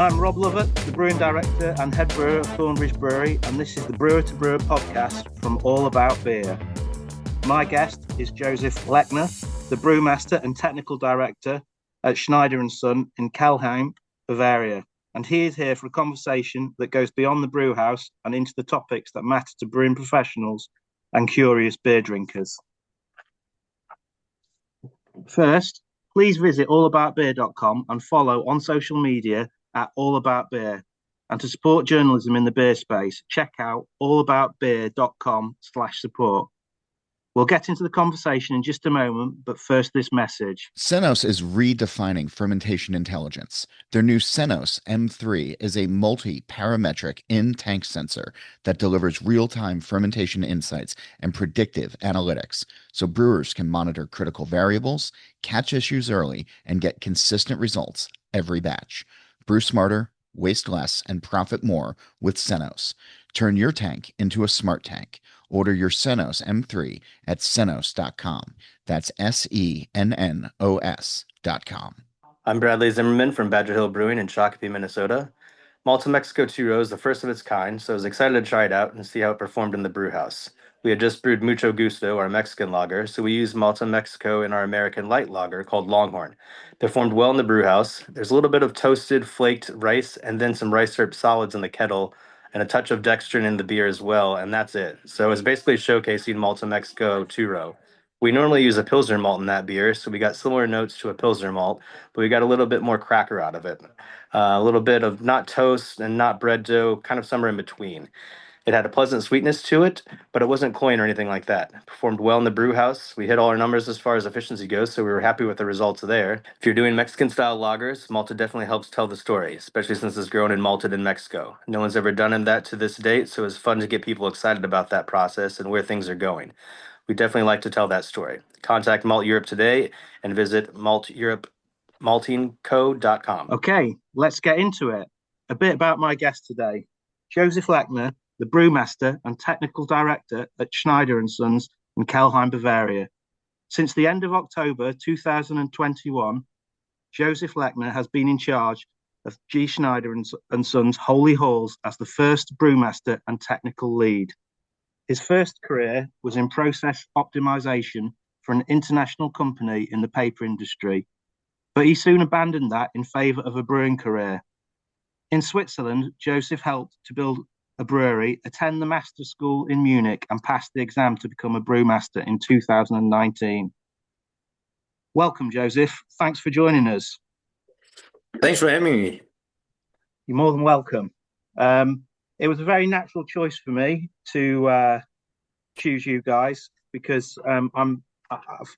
I'm Rob Lovatt, the Brewing Director and Head Brewer of Thornbridge Brewery, and this is the Brewer to Brewer podcast from All About Beer. My guest is Josef Lechner, the Brewmaster and Technical Director at Schneider & Son in Kelheim, Bavaria, and he is here for a conversation that goes beyond the brew house and into the topics that matter to brewing professionals and curious beer drinkers. First, please visit allaboutbeer.com and follow on social media at All About Beer. And to support journalism in the beer space, check out allaboutbeer.com/support. We'll get into the conversation in just a moment, but first this message. Sennos is redefining fermentation intelligence. Their new Sennos M3 is a multi-parametric in-tank sensor that delivers real-time fermentation insights and predictive analytics, so brewers can monitor critical variables, catch issues early, and get consistent results every batch. Brew smarter, waste less, and profit more with Sennos. Turn your tank into a smart tank. Order your Sennos M3 at sennos.com. That's SENNOS.com. I'm Bradley Zimmerman from Badger Hill Brewing in Shakopee, Minnesota. Malta Mexico 2-row is the first of its kind, so I was excited to try it out and see how it performed in the brew house. We had just brewed Mucho Gusto, our Mexican lager, so we used Malta Mexico in our American light lager called Longhorn. Performed well in the brew house. There's a little bit of toasted, flaked rice and then some rice syrup solids in the kettle and a touch of dextrin in the beer as well, and that's it. So it's basically showcasing Malta Mexico 2-row. We normally use a Pilsner malt in that beer, so we got similar notes to a Pilsner malt, but we got a little bit more cracker out of it. A little bit of not toast and not bread dough, kind of somewhere in between. It had a pleasant sweetness to it, but it wasn't cloying or anything like that. Performed well in the brew house. We hit all our numbers as far as efficiency goes, so we were happy with the results there. If you're doing Mexican-style lagers, Malta definitely helps tell the story, especially since it's grown and malted in Mexico. No one's ever done that to this date, so it's fun to get people excited about that process and where things are going. We definitely like to tell that story. Contact Malt Europe today and visit maltingco.com. Okay, let's get into it. A bit about my guest today. Josef Lechner, the Brewmaster and Technical Director at Schneider & Sons in Kelheim, Bavaria. Since the end of October 2021, Josef Lechner has been in charge of G. Schneider & Sons Holy Halls as the first Brewmaster and Technical Lead. His first career was in process optimization for an international company in the paper industry, but he soon abandoned that in favor of a brewing career. In Switzerland, Josef helped to build a brewery, attend the master school in Munich, and pass the exam to become a brewmaster in 2019. Welcome, Josef. Thanks for joining us. Thanks for having me. You're more than welcome. It was a very natural choice for me to choose you guys because I'm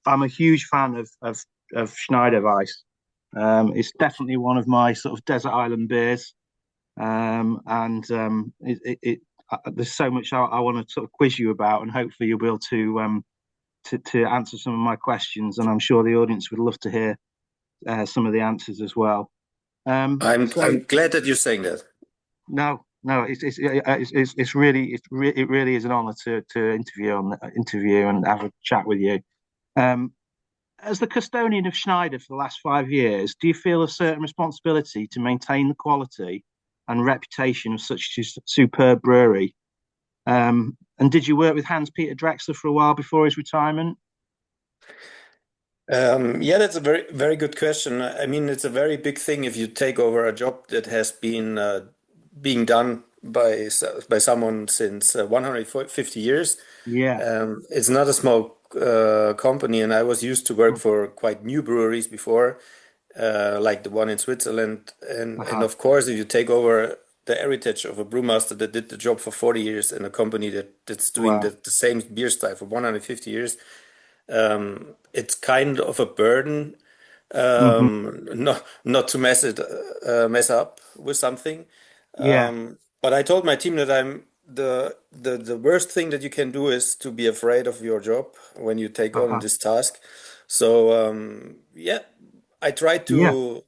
a huge fan of Schneider Weiss. It's definitely one of my sort of desert island beers. There's so much I want to sort of quiz you about, and hopefully you'll be able to answer some of my questions. And I'm sure the audience would love to hear some of the answers as well. I'm glad that you're saying that. No, it really is an honor to interview and have a chat with you. As the custodian of Schneider for the last 5 years, do you feel a certain responsibility to maintain the quality and reputation of such a superb brewery? And did you work with Hans-Peter Drexler for a while before his retirement? Yeah, that's a very, very good question. I mean, it's a very big thing if you take over a job that has been being done by someone since 150 years. Yeah. It's not a small company, and I was used to work for quite new breweries before, like the one in Switzerland. And of course, if you take over the heritage of a brewmaster that did the job for 40 years in a company that's doing the same beer style for 150 years, it's kind of a burden not to mess up with something. But I told my team that the worst thing that you can do is to be afraid of your job when you take on this task. So I tried to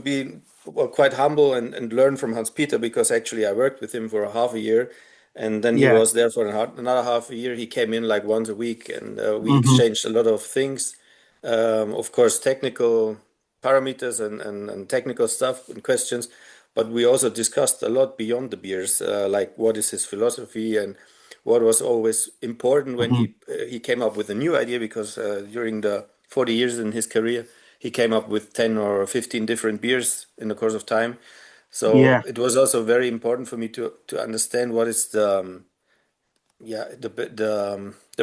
be quite humble and learn from Hans Peter, because actually I worked with him for a half a year, and then he was there for another half a year. He came in like once a week, and we exchanged a lot of things. Of course, technical parameters and technical stuff and questions. but we also discussed a lot beyond the beers, like what is his philosophy and what was always important when Hmm. he came up with a new idea, because during the 40 years in his career, he came up with 10 or 15 different beers in the course of time. So Yeah. it was also very important for me to understand what is the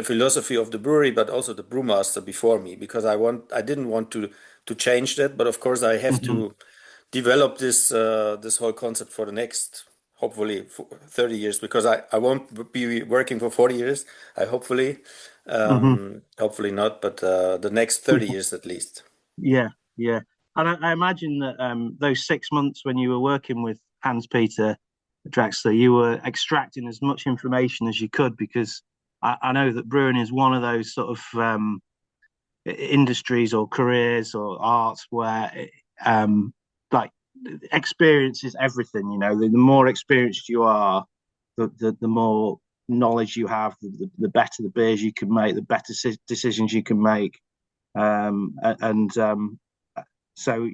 philosophy of the brewery, but also the brewmaster before me, because I didn't want to change that, but of course I have Hmm. to develop this whole concept for the next hopefully 30 years, because I won't be working for 40 years. I Hmm. hopefully not, but the next 30 years at least. Yeah. Yeah. And I imagine that those 6 months when you were working with Hans Peter Drexler, you were extracting as much information as you could, because I know that brewing is one of those sort of industries or careers or arts where like experience is everything. You know, the more experienced you are, the more knowledge you have, the better the beers you can make, the better decisions you can make. And So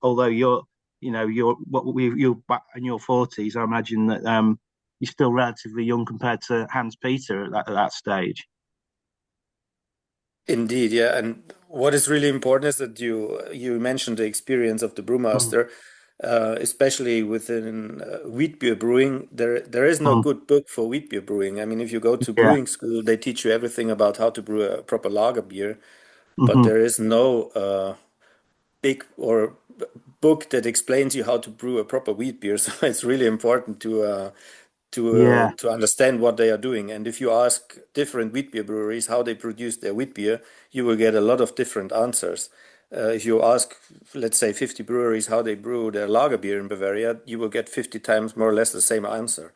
although you're back in your forties, I imagine that you're still relatively young compared to Hans Peter at that stage. Indeed, yeah. And what is really important is that you mentioned the experience of the Mm, brewmaster, especially within wheat beer brewing. There is no mm, good book for wheat beer brewing. I mean, if you go to yeah. brewing school, they teach you everything about how to brew a proper lager beer, but Hmm. there is no big or book that explains you how to brew a proper wheat beer. So it's really important Yeah. to understand what they are doing. And if you ask different wheat beer breweries how they produce their wheat beer, you will get a lot of different answers. If you ask, let's say, 50 breweries how they brew their lager beer in Bavaria, you will get 50 times more or less the same answer.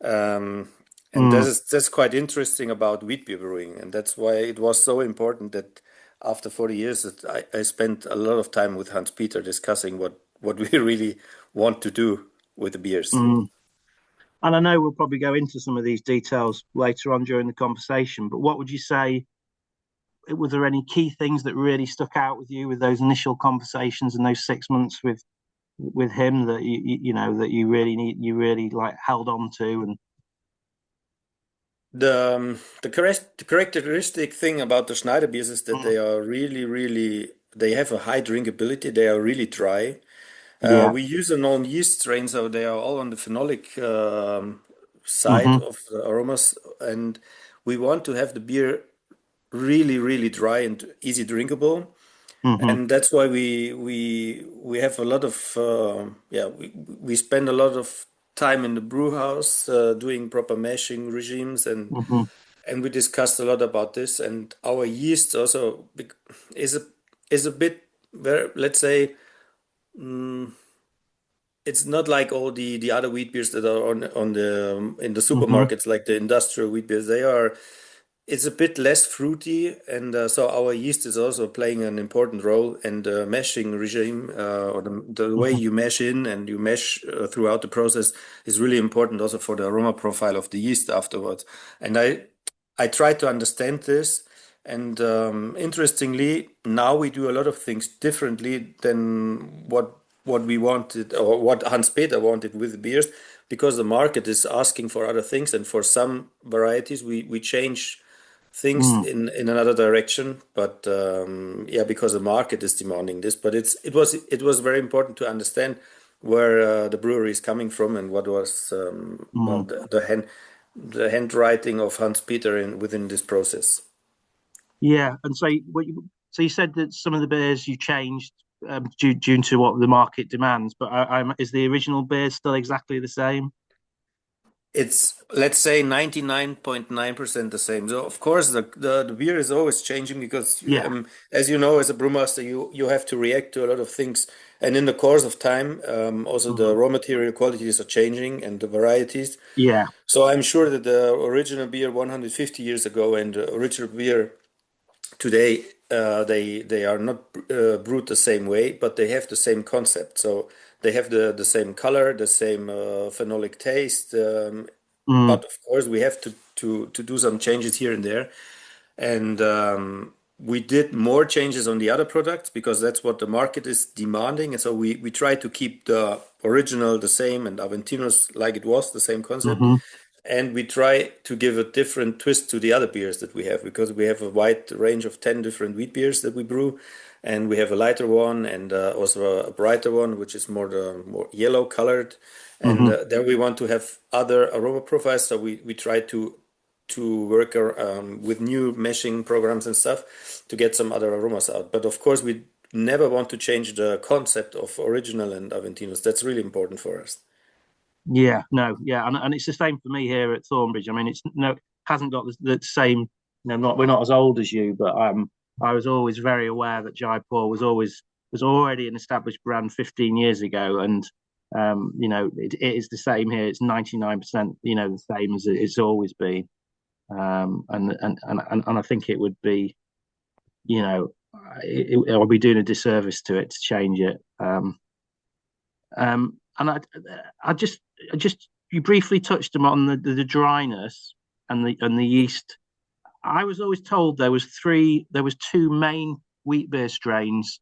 Um, and Mm, that's quite interesting about wheat beer brewing, and that's why it was so important that after 40 years that I spent a lot of time with Hans Peter discussing what we really want to do with the beers. mm. And I know we'll probably go into some of these details later on during the conversation, but what would you say? Were there any key things that really stuck out with you with those initial conversations and those 6 months with him that that you really like held on to? And The characteristic thing about the Schneider beers is that mm, they are really they have a high drinkability. They are really dry. yeah. We use a known yeast strain, so they are all on the phenolic side Hmm. of the aromas, and we want to have the beer really dry and easy drinkable. Hmm. And that's why we have a lot of we spend a lot of time in the brew house doing proper mashing regimes, Hmm. and we discussed a lot about this. And our yeast also is a bit very, let's say, it's not like all the other wheat beers that are on the in the Hmm. supermarkets, like the industrial wheat beers. It's a bit less fruity, and so our yeast is also playing an important role in the meshing regime, or the way Hmm. you mesh in and you mesh throughout the process is really important also for the aroma profile of the yeast afterwards. And I try to understand this, and interestingly, now we do a lot of things differently than what we wanted or what Hans Peter wanted with the beers, because the market is asking for other things, and for some varieties we change things Mm, in another direction. But yeah, because the market is demanding this. But it was very important to understand where the brewery is coming from, and what was well, mm. the handwriting of Hans Peter within this process. Yeah, and so you said that some of the beers you changed due to what the market demands, but is the original beer still exactly the same? It's, let's say, 99.9% the same. So of course the beer is always changing, because Yeah. as you know, as a brewmaster, you have to react to a lot of things, and in the course of time, also the Mhm. raw material qualities are changing and the varieties. Yeah. So I'm sure that the original beer 150 years ago and the original beer today, they are not brewed the same way, but they have the same concept. So they have the same color, the same phenolic taste. Mm, But of course, we have to do some changes here and there. And we did more changes on the other products because that's what the market is demanding. And so we try to keep the original the same and Aventinos like it was, the same concept. Mm-hmm. And we try to give a different twist to the other beers that we have because we have a wide range of 10 different wheat beers that we brew. And we have a lighter one and also a brighter one, which is more yellow colored. And Mm-hmm. there we want to have other aroma profiles. So we try to work with new meshing programs and stuff to get some other aromas out. But of course, we never want to change the concept of original and Aventinos. That's really important for us. Yeah, no, yeah, and it's the same for me here at Thornbridge. I mean, it's no hasn't got the same. Not we're not as old as you, but I was always very aware that Jaipur was already an established brand 15 years ago, and it is the same here. It's 99%, the same as it's always been. And I think it would be, I'll be doing a disservice to it to change it. And I just you briefly touched on the dryness and the yeast. I was always told there was two main wheat beer strains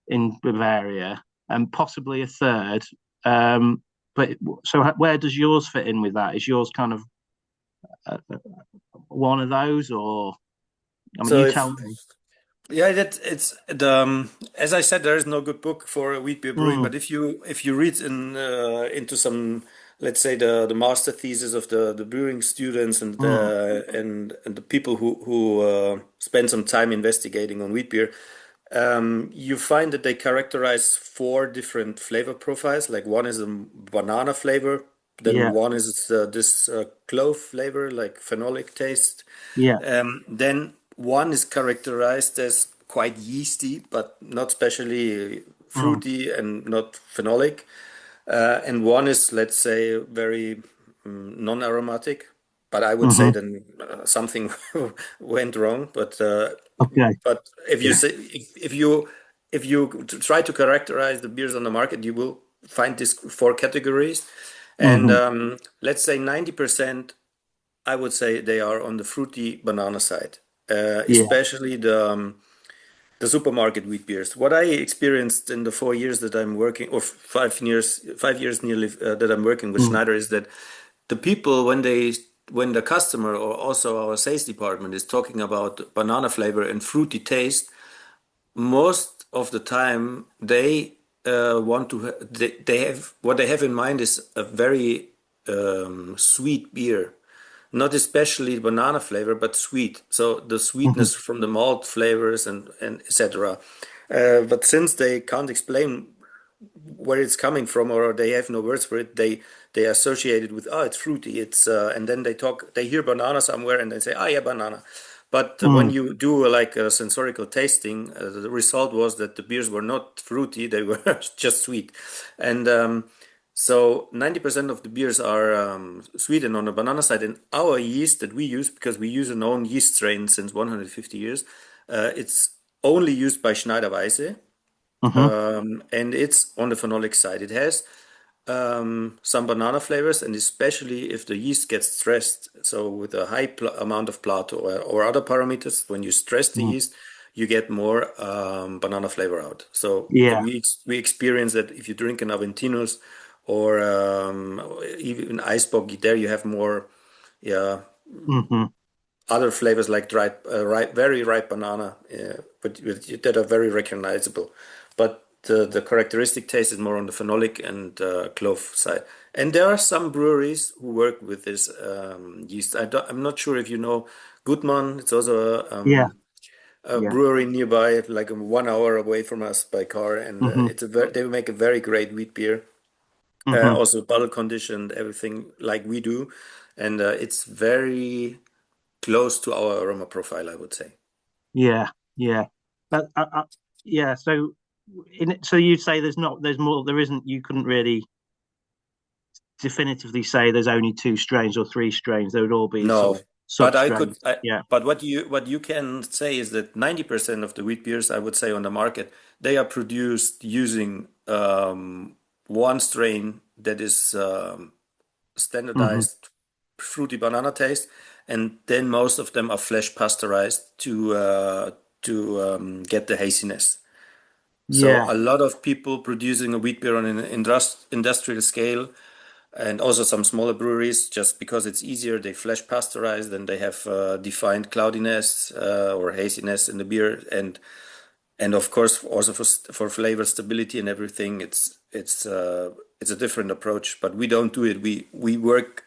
in Bavaria and possibly a third. But so where does yours fit in with that? Is yours kind of one of those, or I mean, So you if tell me. Yeah, that it's the as I said, there is no good book for wheat beer brewing. Mm, But if you read into some, let's say the master thesis of the brewing students and mm, the people who spend some time investigating on wheat beer, you find that they characterize four different flavor profiles. Like one is a banana flavor, then yeah, one is this clove flavor, like phenolic taste. yeah, Then one is characterized as quite yeasty, but not especially mm, fruity and not phenolic. And one is, let's say, very non-aromatic. But I would say hmm, then something went wrong. okay, But if you yeah, say if you try to characterize the beers on the market, you will find these four categories. And hmm, let's say 90%, I would say they are on the fruity banana side, yeah, especially the supermarket wheat beers. What I experienced in the 4 years that I'm working, or 5 years nearly that I'm working with mm, Schneider, is that the people when the customer or also our sales department is talking about banana flavor and fruity taste, most of the time they want to they have what they have in mind is a very sweet beer, not especially banana flavor but sweet, so the hmm, sweetness from the malt flavors and etc. But since they can't explain where it's coming from or they have no words for it, they associate it with, oh, it's fruity, it's and then they hear banana somewhere and they say, ah, yeah, banana. But when mm, you do like a sensorical tasting, the result was that the beers were not fruity, they were just sweet. And so 90% of the beers are sweetened on the banana side. And our yeast that we use, because we use an own yeast strain since 150 years, it's only used by Schneider Weisse, hmm, and it's on the phenolic side. It has some banana flavors, and especially if the yeast gets stressed, so with a high amount of Plato or other parameters, when you stress the mm, yeast, you get more banana flavor out. So yeah, we experience that if you drink an Aventinos or even Eisbock, there you have more, yeah, hmm, other flavors like dried, very ripe banana, that are very recognizable. But the characteristic taste is more on the phenolic and clove side. And there are some breweries who work with this yeast. I'm not sure if you know Gutmann. It's also yeah, a yeah, brewery nearby, like 1 hour away from us by car, and hmm, they make a very great wheat beer. hmm, Also bottle conditioned, everything like we do, and it's very close to our aroma profile, I would say. yeah, yeah. Yeah. So you'd say there's more. There isn't. You couldn't really definitively say there's only two strains or three strains. There would all be sort No, of but sub strains. Yeah. but what you can say is that 90% of the wheat beers, I would say, on the market, they are produced using one strain that is Hmm. standardized fruity banana taste, and then most of them are flash pasteurized get the haziness. Yeah. So a lot of people producing a wheat beer on an industrial scale, and also some smaller breweries, just because it's easier, they flash pasteurize, then they have defined cloudiness or haziness in the beer, and of course also for flavor stability and everything, it's a different approach. But we don't do it. We work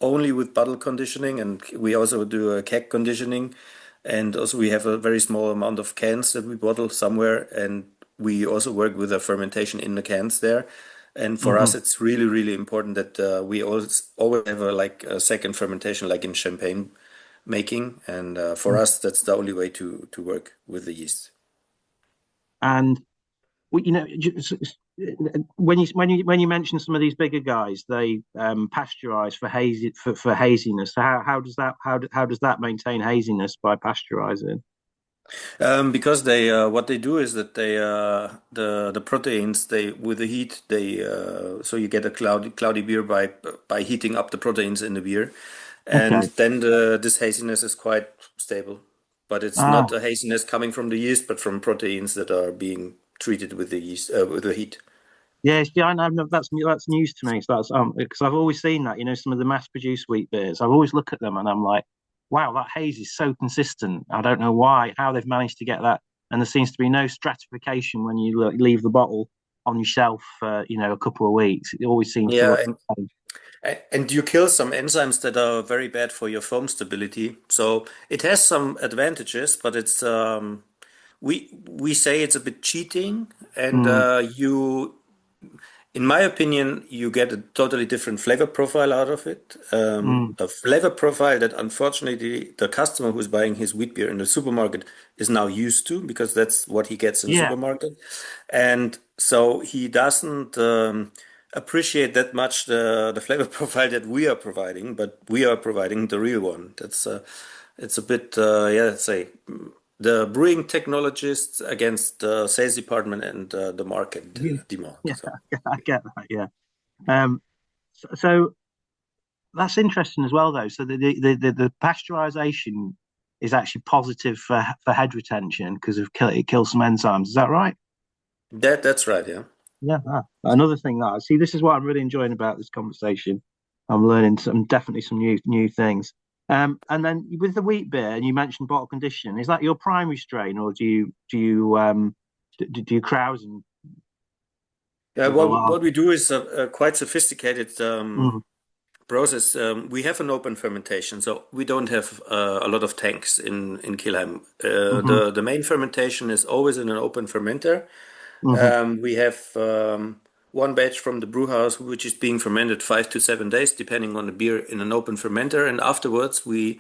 only with bottle conditioning, and we also do a keg conditioning, and also we have a very small amount of cans that we bottle somewhere, and we also work with a fermentation in the cans there. And for us, it's really, really important that we always have a second fermentation, like in champagne making. And for us, that's the only way to work with the yeast. And when you mention some of these bigger guys, they pasteurize for haziness. So how does that maintain haziness by pasteurizing? Because they what they do is that they the proteins, they with the heat, they so you get a cloudy beer by heating up the proteins in the beer, and Okay. then this haziness is quite stable. But it's Ah, not a haziness coming from the yeast, but from proteins that are being treated with the yeast with the heat. yes, yeah, I know that's news to me. So that's because I've always seen that, some of the mass-produced wheat beers. I've always look at them and I'm like, wow, that haze is so consistent. I don't know how they've managed to get that. And there seems to be no stratification when you leave the bottle on your shelf for, a couple of weeks. It always seems to Yeah, look. and you kill some enzymes that are very bad for your foam stability. So it has some advantages, but it's we say it's a bit cheating, and Mm, in my opinion, you get a totally different flavor profile out of it. mm, A flavor profile that unfortunately the customer who's buying his wheat beer in the supermarket is now used to, because that's what he gets in the yeah. supermarket. And so he doesn't appreciate that much the flavor profile that we are providing, but we are providing the real one. It's a bit, yeah, let's say the brewing technologists against the sales department and the market Yeah. demand. Yeah, So. I get that. Yeah. Um, so that's interesting as well, though. So the pasteurization is actually positive for head retention because it kills some enzymes. Is that right? That's right, yeah. Yeah. Another thing that I see, this is what I'm really enjoying about this conversation. I'm learning definitely some new things. And then with the wheat beer, and you mentioned bottle conditioning, is that your primary strain, or do you crowd and Yeah, with the what lager? we do is a quite sophisticated Mm, process. We have an open fermentation, so we don't have a lot of tanks in Kilheim. hmm The main fermentation is always in an open fermenter. hmm We have one batch from the brew house, which is being fermented 5 to 7 days, depending on the beer, in an open fermenter, and afterwards we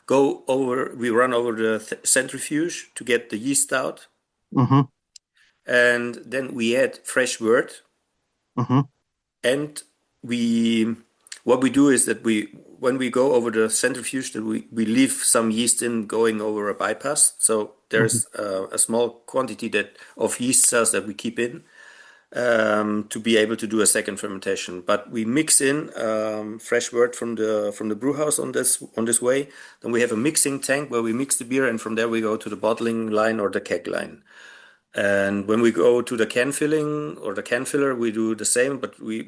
run over the centrifuge to get the yeast out, hmm and then we add fresh wort. hmm And we, what we do is that when we go over the centrifuge, that we leave some yeast in going over a bypass. So hmm there's a small quantity of yeast cells that we keep in to be able to do a second fermentation. But we mix in fresh wort from the brew house on this way. Then we have a mixing tank where we mix the beer, and from there we go to the bottling line or the keg line. And when we go to the can filling or the can filler, we do the same, but we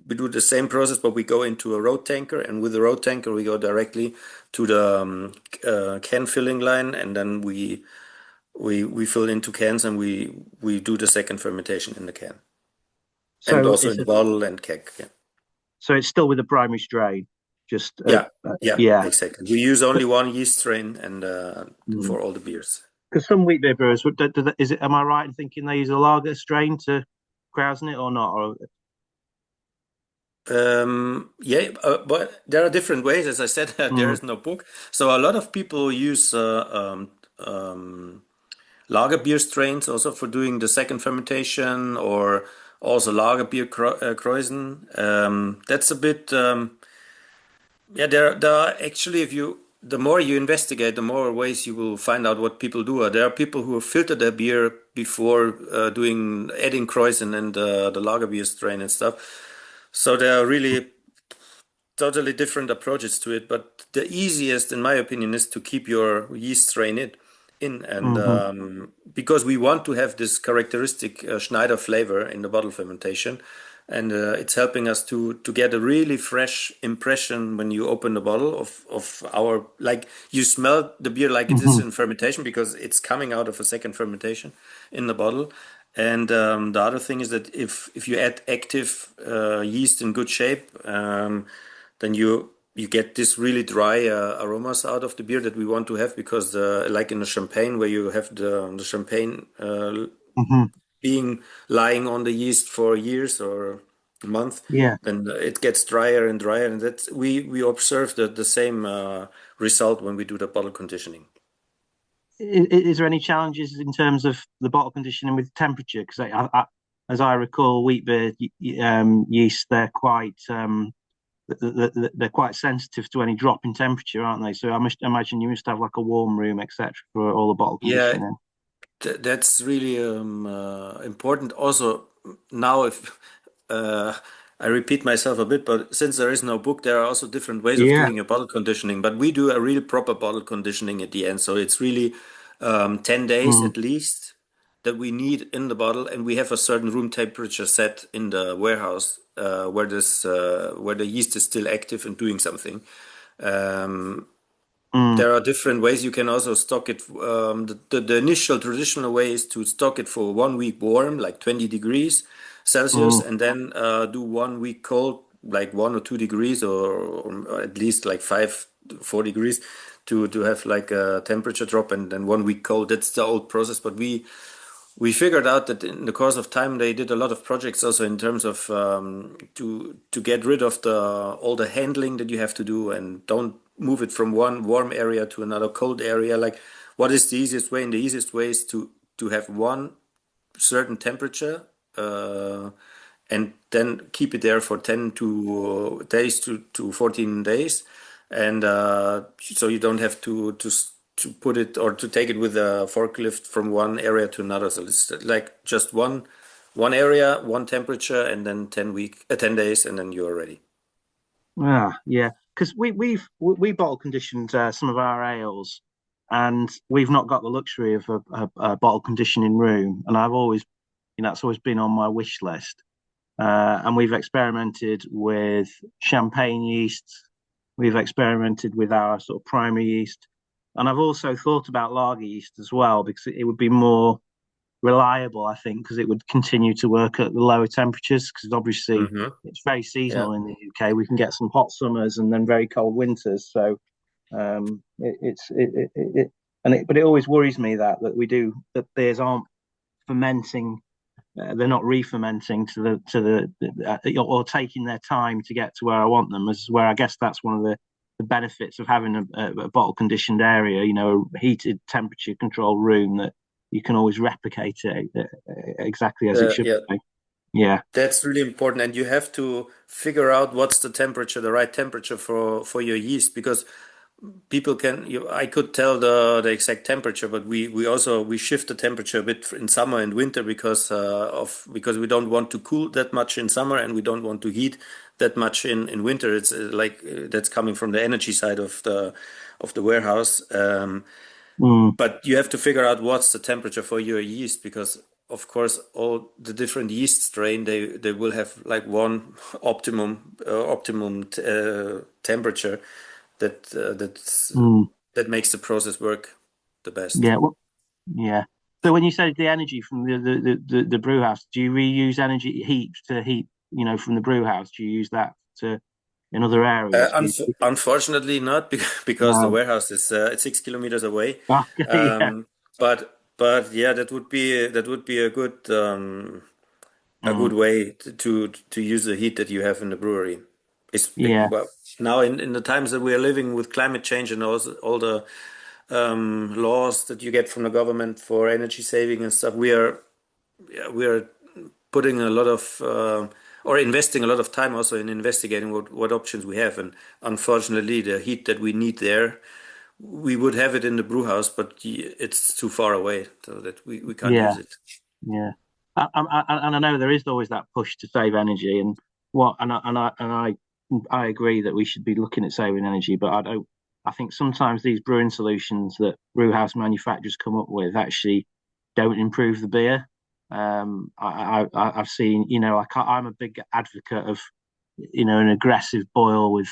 do the same process, but we go into a road tanker, and with the road tanker, we go directly to the can filling line, and then we fill into cans, and we do the second fermentation in the can, and So also in the bottle and keg. Yeah, it's still with the primary strain, just yeah, yeah, yeah. exactly. We use only one yeast strain and Mm. for all the beers. Because some wheat beer brewers, is it? Am I right in thinking they use a lager strain to krausen it or not? Or, Yeah, but there are different ways. As I said, there mm, is no book. So a lot of people use lager beer strains also for doing the second fermentation, or also lager beer kreuzen. That's a bit, yeah. There are actually, if you the more you investigate, the more ways you will find out what people do. There are people who filter their beer before doing adding kreuzen and the lager beer strain and stuff. So there are really totally different approaches to it, but the easiest, in my opinion, is to keep your yeast strain in. in, and because we want to have this characteristic Schneider flavor in the bottle fermentation, and it's helping us to get a really fresh impression when you open the bottle of our, like, you smell the beer like it is in fermentation because it's coming out of a second fermentation in the bottle. And the other thing is that if you add active yeast in good shape, then you get this really dry aromas out of the beer that we want to have, because like in the champagne, where you have the champagne being lying on the yeast for years or a month, Yeah. then it gets drier and drier, and that's we observe the same result when we do the bottle conditioning. Is there any challenges in terms of the bottle conditioning with temperature? Because as I recall, wheat beer yeast, they're quite sensitive to any drop in temperature, aren't they? So I must imagine you must have like a warm room, etc., for all the bottle Yeah, conditioning. that's really important. Also, now if I repeat myself a bit, but since there is no book, there are also different ways of Yeah. doing your bottle conditioning. But we do a really proper bottle conditioning at the end. So it's really 10 days Mm. at least that we need in the bottle, and we have a certain room temperature set in the warehouse where the yeast is still active and doing something. Um, Mm. there are different ways you can also stock it. The initial traditional way is to stock it for 1 week warm, like 20 degrees Celsius, Mm. and then do 1 week cold, like 1 or 2 degrees, or at least like 5 4 degrees, to have like a temperature drop, and then 1 week cold. That's the old process, but we figured out that in the course of time they did a lot of projects also in terms of to get rid of the all the handling that you have to do, and don't move it from one warm area to another cold area. Like, what is the easiest way? And the easiest way is to have one certain temperature, and then keep it there for 10 to days to 14 days, and so you don't have to put it or to take it with a forklift from one area to another. So it's like just one area, one temperature, and then 10 days, and then you're ready. Yeah. Because we bottle conditioned some of our ales, and we've not got the luxury of a bottle conditioning room. And I've always, that's always been on my wish list. And we've experimented with champagne yeasts. We've experimented with our sort of primary yeast. And I've also thought about lager yeast as well, because it would be more reliable, I think, because it would continue to work at the lower temperatures. Because obviously Mm-hmm. it's very Yeah. seasonal in the UK. We can get some hot summers and then very cold winters. So but it always worries me that beers aren't fermenting, they're not re-fermenting or taking their time to get to where I want them. As where I guess that's one of the benefits of having a bottle conditioned area, a heated temperature control room that you can always replicate it exactly as it should Yeah. be. Yeah. That's really important, and you have to figure out what's the temperature, the right temperature for your yeast, because people I could tell the exact temperature, but we shift the temperature a bit in summer and winter because we don't want to cool that much in summer, and we don't want to heat that much in winter. It's that's coming from the energy side of the warehouse. Mm. But you have to figure out what's the temperature for your yeast, because of course all the different yeast strain, they will have like one optimum temperature Mm. that makes the process work the best. Yeah. Well, yeah. So when you say the energy from the brew house, do you reuse energy heat to heat, from the brew house? Do you use that to in other areas? Unfortunately, not because the No. warehouse is it's 6 kilometers away. Okay, yeah. But yeah, that would be a good Mm. way to use the heat that you have in the brewery. Yeah. Well, now in the times that we are living with climate change and all the laws that you get from the government for energy saving and stuff, we are putting a lot of or investing a lot of time also in investigating what options we have. And unfortunately, the heat that we need there, we would have it in the brew house, but it's too far away so that we can't Yeah. use it. Yeah. And I know there is always that push to save energy, and I agree that we should be looking at saving energy, but I don't. I think sometimes these brewing solutions that brew house manufacturers come up with actually don't improve the beer. I've seen, I'm a big advocate of, an aggressive boil with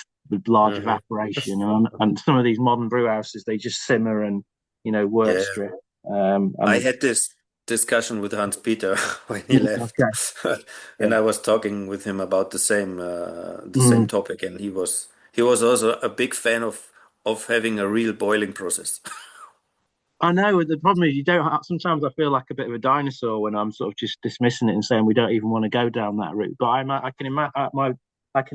large evaporation, and some of these modern brew houses, they just simmer and work strip. I had this discussion with Hans Peter when he left, and I was talking with him about the same topic, and he was also a big fan of having a real boiling process. I know the problem is you don't have, sometimes I feel like a bit of a dinosaur when I'm sort of just dismissing it and saying we don't even want to go down that route. But I can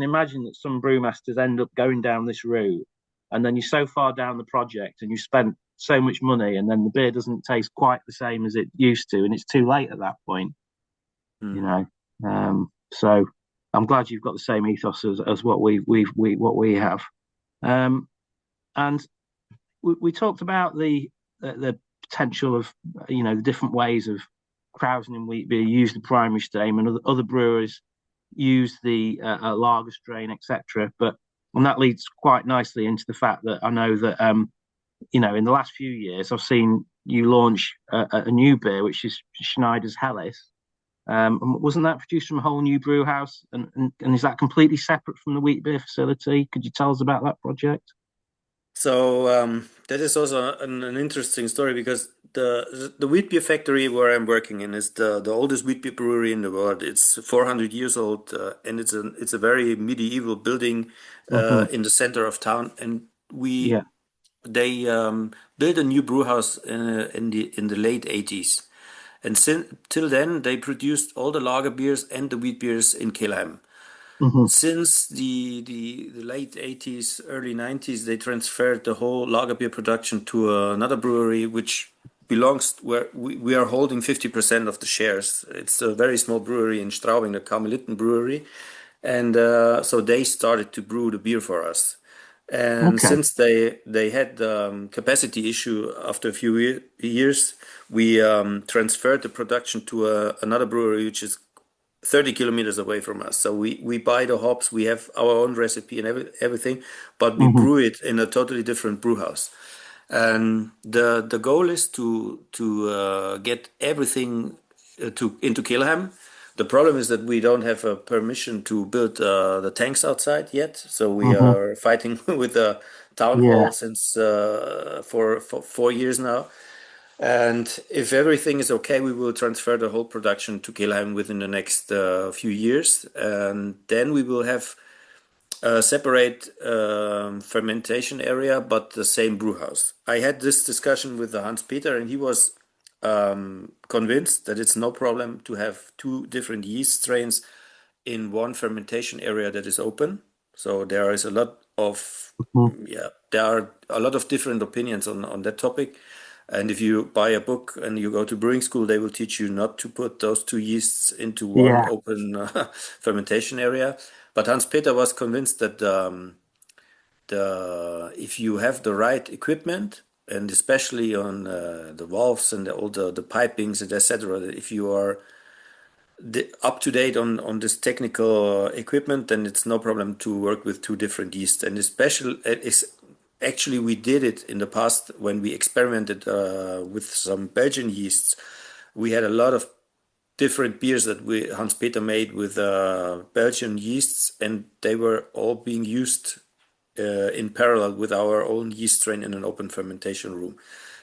imagine that some brewmasters end up going down this route, and then you're so far down the project and you spent so much money, and then the beer doesn't taste quite the same as it used to, and it's too late at that point. So I'm glad you've got the same ethos as what we have. And we talked about the potential of the different ways of krausen in wheat beer. Use the primary strain, and other brewers use the lager strain, etc. And that leads quite nicely into the fact that I know that in the last few years I've seen you launch a new beer, which is Schneider's Helles. Wasn't that produced from a whole new brew house? And is that completely separate from the wheat beer facility? Could you tell us about that project? So that is also an interesting story, because the wheat beer factory where I'm working in is the oldest wheat beer brewery in the world. It's 400 years old, and it's a very medieval building in the center of town. And they built a new brew house in the late 80s. And till then, they produced all the lager beers and the wheat beers in Kelheim. Since the late 80s, early 90s, they transferred the whole lager beer production to another brewery, which belongs where we are holding 50% of the shares. It's a very small brewery in Straubing, the Karmeliten Brewery. And so they started to brew the beer for us. And since they had the capacity issue after a few years, we transferred the production to another brewery, which is 30 kilometers away from us. So we buy the hops, we have our own recipe and everything, but we brew it in a totally different brew house. And the goal is to get everything into Kelheim. The problem is that we don't have a permission to build the tanks outside yet. So we are fighting with the town hall since for 4 years now. And if everything is okay, we will transfer the whole production to Kelheim within the next few years. And then we will have a separate fermentation area, but the same brew house. I had this discussion with Hans Peter, and he was convinced that it's no problem to have two different yeast strains in one fermentation area that is open. So there is a lot of there are a lot of different opinions on that topic. And if you buy a book and you go to brewing school, they will teach you not to put those two yeasts into one open fermentation area. But Hans Peter was convinced that if you have the right equipment, and especially on the valves and all the pipings and etc., if you are up to date on this technical equipment, then it's no problem to work with two different yeasts. And actually, we did it in the past when we experimented with some Belgian yeasts. We had a lot of different beers that Hans Peter made with Belgian yeasts, and they were all being used in parallel with our own yeast strain in an open fermentation room.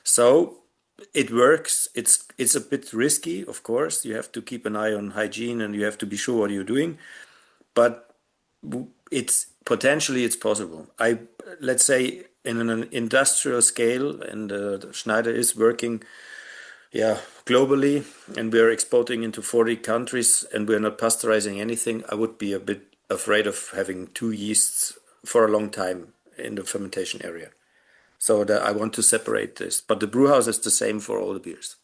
So it works. It's a bit risky, of course. You have to keep an eye on hygiene, and you have to be sure what you're doing. But it's possible. Let's say in an industrial scale, and Schneider is working globally, and we're exporting into 40 countries, and we're not pasteurizing anything. I would be a bit afraid of having two yeasts for a long time in the fermentation area. So I want to separate this, but the brew house is the same for all the beers.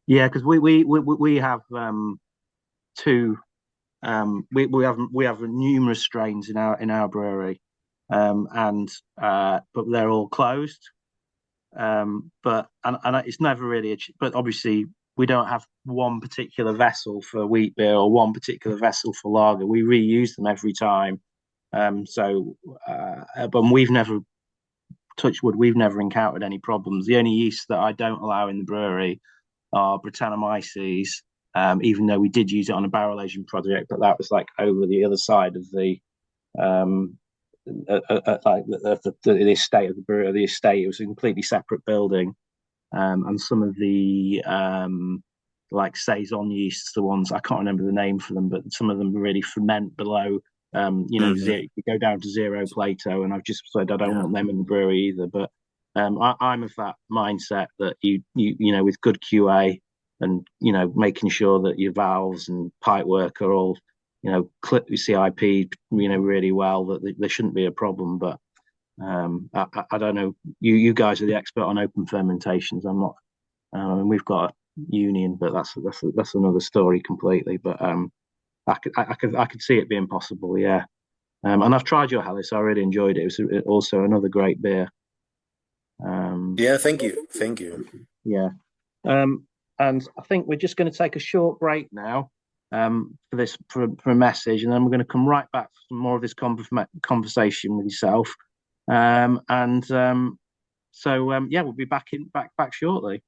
Yeah, because we have two. We have numerous strains in our brewery, but they're all closed. But it's never really but obviously we don't have one particular vessel for wheat beer or one particular vessel for lager. We reuse them every time, But we've never, touch wood, we've never encountered any problems. The only yeast that I don't allow in the brewery are Brettanomyces, even though we did use it on a barrel aging project, but that was like over the other side of the the estate of the brewery. The estate, it was a completely separate building, and some of the like saison yeasts, the ones I can't remember the name for them, but some of them really ferment below. You go down to zero Plato, and I've just said I don't want them in the brewery either. But I'm of that mindset that you with good QA and making sure that your valves and pipe work are all clip CIP really well, that there shouldn't be a problem. But I don't know. You guys are the expert on open fermentations. I'm not. We've got a union, but that's another story completely. But I could see it being possible. Yeah. And I've tried your Helles. I really enjoyed it. It was also another great beer. Yeah, thank you. Yeah. And I think we're just going to take a short break now for a message, and then we're going to come right back for some more of this conversation with yourself. We'll be back shortly.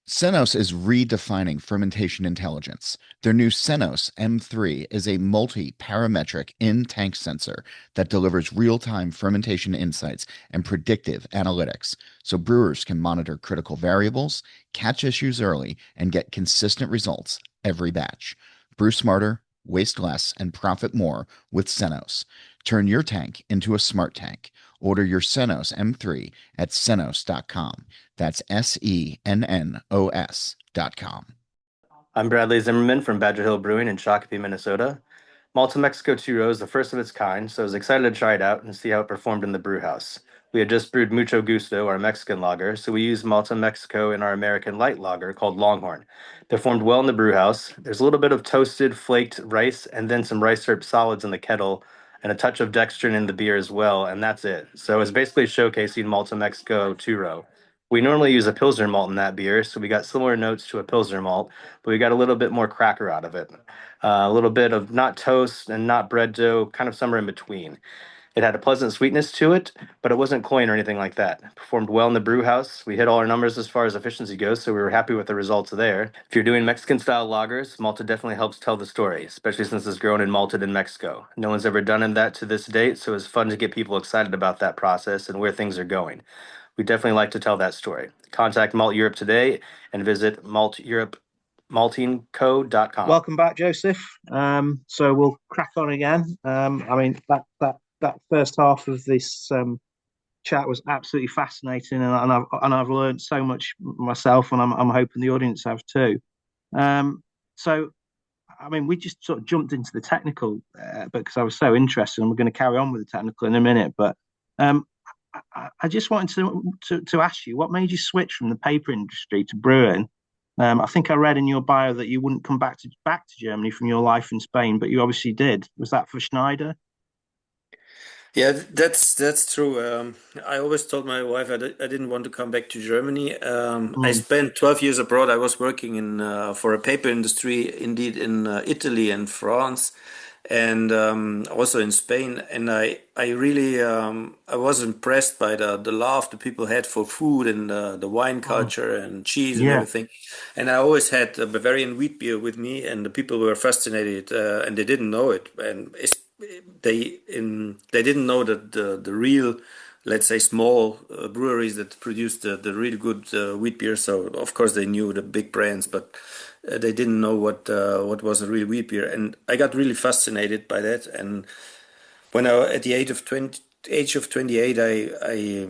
Sennos is redefining fermentation intelligence. Their new Sennos M3 is a multi-parametric in-tank sensor that delivers real-time fermentation insights and predictive analytics, so brewers can monitor critical variables, catch issues early, and get consistent results every batch. Brew smarter, waste less, and profit more with Sennos. Turn your tank into a smart tank. Order your Sennos M3 at sennos.com. That's SENNOS.com. I'm Bradley Zimmerman from Badger Hill Brewing in Shakopee, Minnesota. Malta Mexico 2 is the first of its kind, so I was excited to try it out and see how it performed in the brew house. We had just brewed Mucho Gusto, our Mexican lager, so we used Malta Mexico in our American light lager called Longhorn. Performed well in the brew house. There's a little bit of toasted, flaked rice and then some rice syrup solids in the kettle and a touch of dextrin in the beer as well, and that's it. So it's basically showcasing Malta Mexico 2. We normally use a Pilsner malt in that beer, so we got similar notes to a Pilsner malt, but we got a little bit more cracker out of it. A little bit of not toast and not bread dough, kind of somewhere in between. It had a pleasant sweetness to it, but it wasn't cloying or anything like that. Performed well in the brew house. We hit all our numbers as far as efficiency goes, so we were happy with the results there. If you're doing Mexican-style lagers, Malta definitely helps tell the story, especially since it's grown and malted in Mexico. No one's ever done that to this date, so it's fun to get people excited about that process and where things are going. We definitely like to tell that story. Contact Malt Europe today and visit maltingco.com. Welcome back, Joseph. So we'll crack on again. That first half of this chat was absolutely fascinating, and I've learned so much myself, and I'm hoping the audience have too. We just sort of jumped into the technical because I was so interested, and we're going to carry on with the technical in a minute. But I just wanted to ask you, what made you switch from the paper industry to brewing? I think I read in your bio that you wouldn't come back to Germany from your life in Spain, but you obviously did. Was that for Schneider? Yeah, that's true. I always told my wife I didn't want to come back to Germany. I spent 12 years abroad. I was working in for a paper industry, indeed, in Italy and France, and also in Spain. And I really I was impressed by the love the people had for food and the wine culture and cheese and everything. And I always had a Bavarian wheat beer with me, and the people were fascinated, and they didn't know it, and they didn't know that the real, let's say, small breweries that produce the really good wheat beer. So of course they knew the big brands, but they didn't know what was a real wheat beer. And I got really fascinated by that. And when at the age of 28, I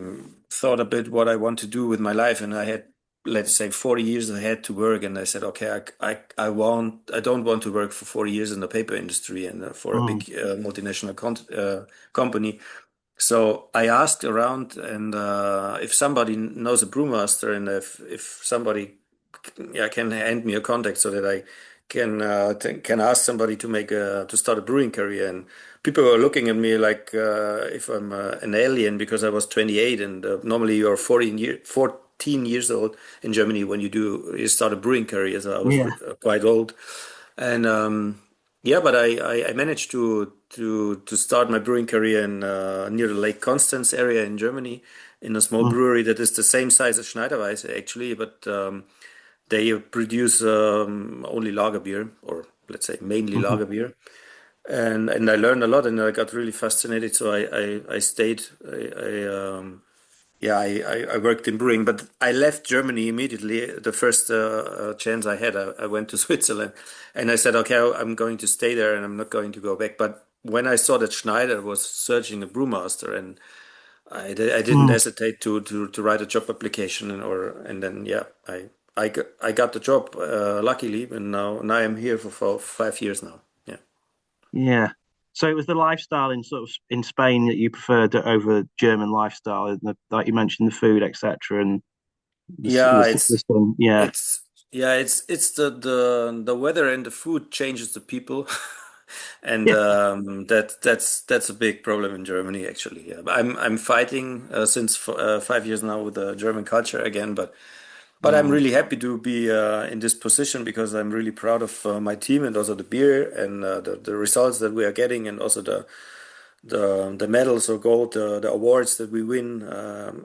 thought a bit what I want to do with my life, and I had, let's say, 40 years ahead to work, and I said, okay, I don't want to work for 40 years in the paper industry and for a big multinational company. So I asked around, and if somebody knows a brewmaster, and if somebody can hand me a contact so that I can ask somebody to start a brewing career. And people were looking at me like if I'm an alien, because I was 28, and normally you're 14 years old in Germany when you start a brewing career. So I was quite old, and Yeah, but I managed to start my brewing career in near the Lake Constance area in Germany in a small Mm, brewery that is the same size as Schneiderweiss actually, but they produce only lager beer, or let's say mainly mhm. lager beer. And I learned a lot, and I got really fascinated. So I stayed. I worked in brewing, but I left Germany immediately. The first chance I had, I went to Switzerland, and I said, okay, I'm going to stay there, and I'm not going to go back. But when I saw that Schneider was searching a brewmaster, and I didn't Mm. hesitate to write a job application, and then yeah, I got the job luckily, and now I'm here for 5 years now. Yeah. Yeah. So it was the lifestyle in sort of in Spain that you preferred over German lifestyle, and like you mentioned, the food, etc., and Yeah, the sun. Yeah, it's it's the weather and the food changes the people, and yeah. that's a big problem in Germany actually. Yeah, but I'm fighting since 5 years now with the German culture again, but I'm Mm. really happy to be in this position because I'm really proud of my team and also the beer and the results that we are getting and also the medals or gold, the awards that we win.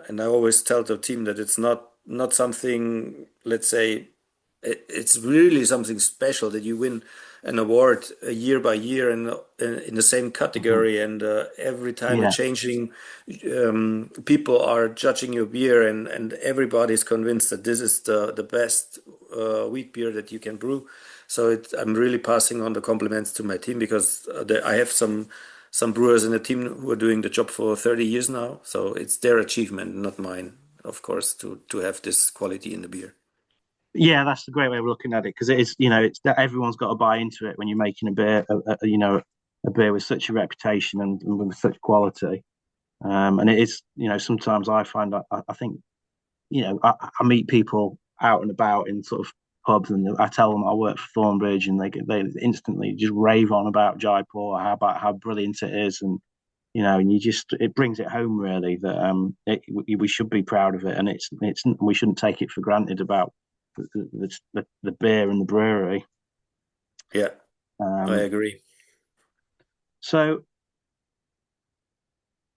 And I always tell the team that it's not something, let's say, it's really something special that you win an award year by year in the same Mhm. category, and every time a Yeah, changing people are judging your beer, and everybody is convinced that this is the best wheat beer that you can brew. So I'm really passing on the compliments to my team because I have some brewers in the team who are doing the job for 30 years now. So it's their achievement, not mine, of course, to have this quality in the beer. yeah. That's a great way of looking at it because it is, it's that everyone's got to buy into it when you're making a beer, a beer with such a reputation and with such quality. And it is, sometimes I find I think, I meet people out and about in sort of pubs, and I tell them I work for Thornbridge, and they instantly just rave on about Jaipur, how brilliant it is, and and it brings it home really that we should be proud of it, and we shouldn't take it for granted about the beer and the brewery. Yeah, I Um, agree. so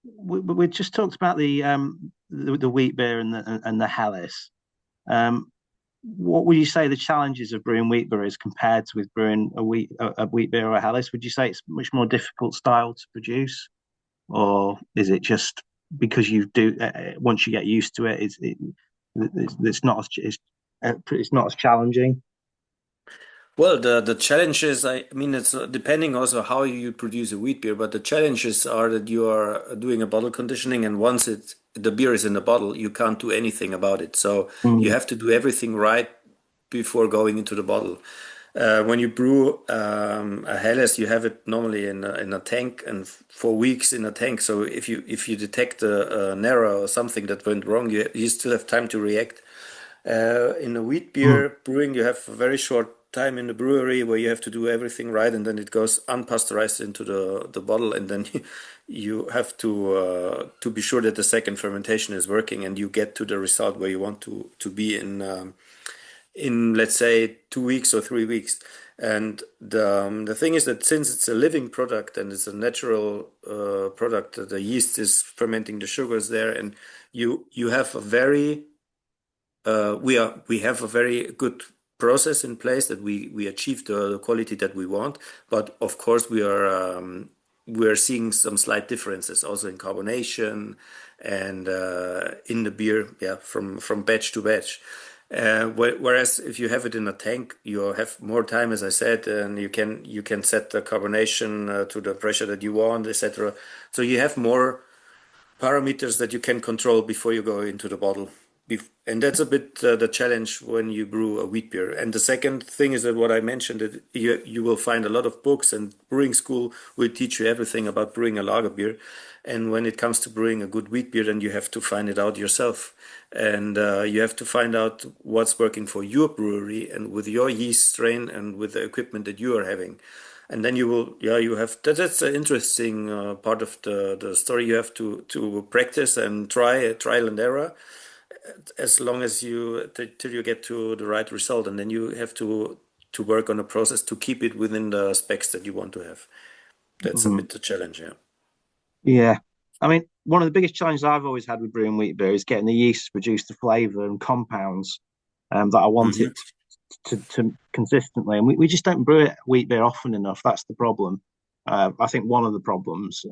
we just talked about the wheat beer and the Helles. Um, what would you say the challenges of brewing wheat beer is compared with brewing a wheat beer or a Helles? Would you say it's much more difficult style to produce, or is it just because you do once you get used to it, it's not it's not as challenging? Well, the challenges, I mean, it's depending also how you produce a wheat beer, but the challenges are that you are doing a bottle conditioning, and once the beer is in the bottle, you can't do anything about it. So you Mm, have to do everything right before going into the bottle. When you brew a Helles, you have it normally in a tank and for weeks in a tank. So if you detect an error or something that went wrong, you still have time to react. In a wheat mm, beer brewing, you have a very short time in the brewery where you have to do everything right, and then it goes unpasteurized into the bottle, and then you have to be sure that the second fermentation is working, and you get to the result where you want to be in let's say 2 weeks or 3 weeks. And the thing is that since it's a living product and it's a natural product, the yeast is fermenting the sugars there, and you have a very we have a very good process in place that we achieve the quality that we want, but of course we are seeing some slight differences also in carbonation and in the beer, yeah, from batch to batch. Whereas if you have it in a tank, you have more time, as I said, and you can set the carbonation to the pressure that you want, etc. So you have more parameters that you can control before you go into the bottle. And that's a bit the challenge when you brew a wheat beer. And the second thing is that what I mentioned, that you will find a lot of books, and brewing school will teach you everything about brewing a lager beer. And when it comes to brewing a good wheat beer, then you have to find it out yourself. And you have to find out what's working for your brewery and with your yeast strain and with the equipment that you are having. And then you will, yeah, you have that's an interesting part of the story. You have to practice and trial and error as long as till you get to the right result, and then you have to to work on a process to keep it within the specs that you want to have. That's a bit the challenge, yeah. Yeah. I mean, one of the biggest challenges I've always had with brewing wheat beer is getting the yeast to produce the flavour and compounds that I want it to consistently. And we just don't brew wheat beer often enough. That's the problem. I think one of the problems.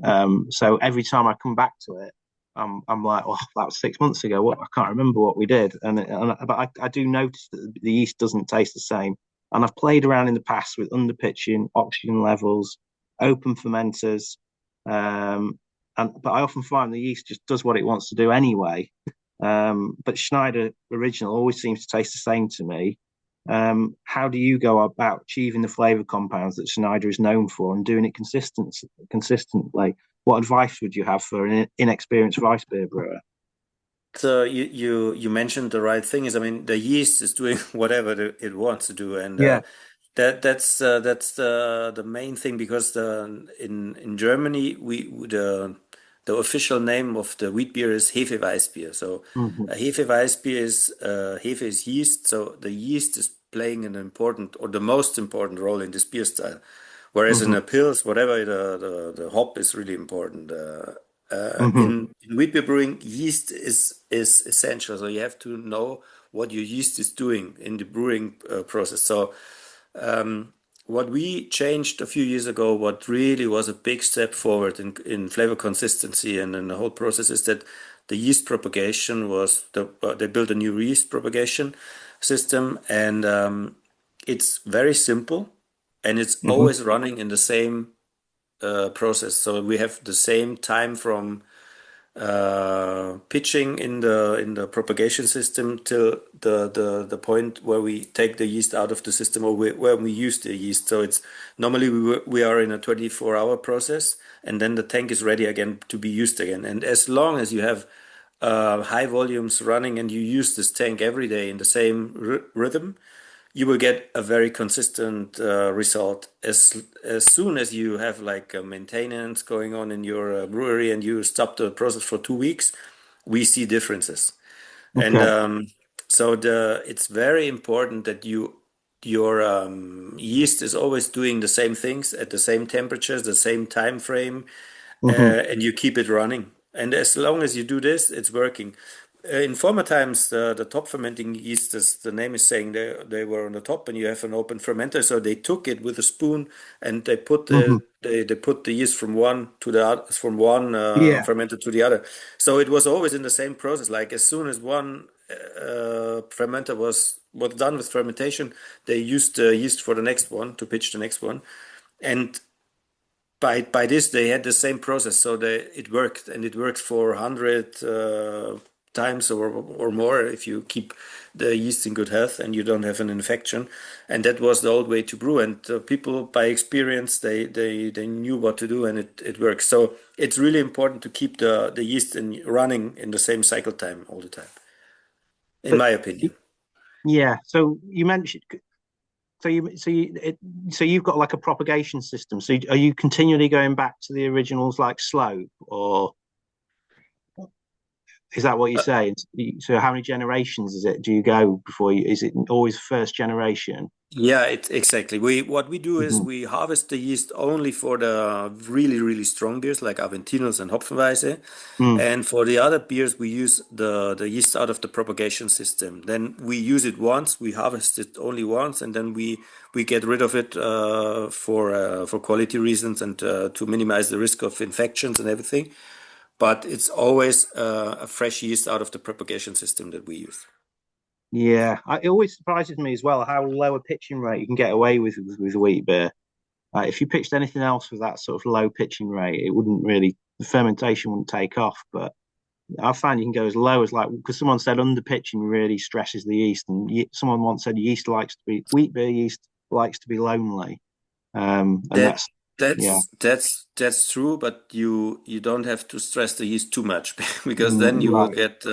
So every time I come back to it, I'm like, oh, that was 6 months ago. What I can't remember what we did. But I do notice that the yeast doesn't taste the same. And I've played around in the past with underpitching, oxygen levels, open fermenters. But I often find the yeast just does what it wants to do anyway. But Schneider Original always seems to taste the same to me. How do you go about achieving the flavor compounds that Schneider is known for and doing it consistently? What advice would you have for an inexperienced rice beer brewer? So you mentioned the right thing is, I mean, the yeast is doing whatever it wants to do, and Yeah. that's the main thing, because in Germany the official name of the wheat beer is Hefeweißbier. So a Hefeweißbier is Hefe is yeast, so the yeast is playing an important or the most important role in this beer style. Whereas in a Pils, whatever, the hop is really important. In wheat beer brewing, yeast is essential. So you have to know what your yeast is doing in the brewing process. So what we changed a few years ago, what really was a big step forward in flavor consistency and in the whole process, is that the yeast propagation they built a new yeast propagation system, and it's very simple, and it's always running in the same process. So we have the same time from pitching in the propagation system till the point where we take the yeast out of the system, or where we use the yeast. So it's normally we are in a 24-hour process, and then the tank is ready again to be used again. And as long as you have high volumes running and you use this tank every day in the same rhythm, you will get a very consistent result. As soon as you have like a maintenance going on in your brewery and you stop the process for 2 weeks, we see differences. Okay. And so it's very important that your yeast is always doing the same things at the same temperatures, the same time frame, and you keep it running. And as long as you do this, it's working. In former times, the top fermenting yeast, as the name is saying, they were on the top, and you have an open fermenter. So they took it with a spoon and they put they put the yeast from one to the other, from one fermenter to the other. So it was always in the same process. Like as soon as one fermenter was done with fermentation, they used the yeast for the next one to pitch the next one, and by this they had the same process. So it worked, and it worked for 100 times or more if you keep the yeast in good health and you don't have an infection. And that was the old way to brew, and people by experience they knew what to do, and it works. So it's really important to keep the yeast running in the same cycle time all the time, in my opinion. Yeah. So you mentioned so you've got like a propagation system. So are you continually going back to the originals like slope, or is that what you're saying? So how many generations do you go before is it always first generation? Yeah, exactly. What we do is we harvest the yeast only for the really, really strong beers like Aventinos and Hopfenweisse. And for the other beers, we use the yeast out of the propagation system. Then we use it once, we harvest it only once, and then we get rid of it for quality reasons and to minimize the risk of infections and everything. But it's always a fresh yeast out of the propagation system that we use. Yeah, it always surprises me as well how low a pitching rate you can get away with wheat beer. If you pitched anything else with that sort of low pitching rate, it wouldn't really, the fermentation wouldn't take off. But I find you can go as low as because someone said under pitching really stresses the yeast, and someone once said wheat beer yeast likes to be lonely. And that's true, but you don't have to stress the yeast too much because then you will get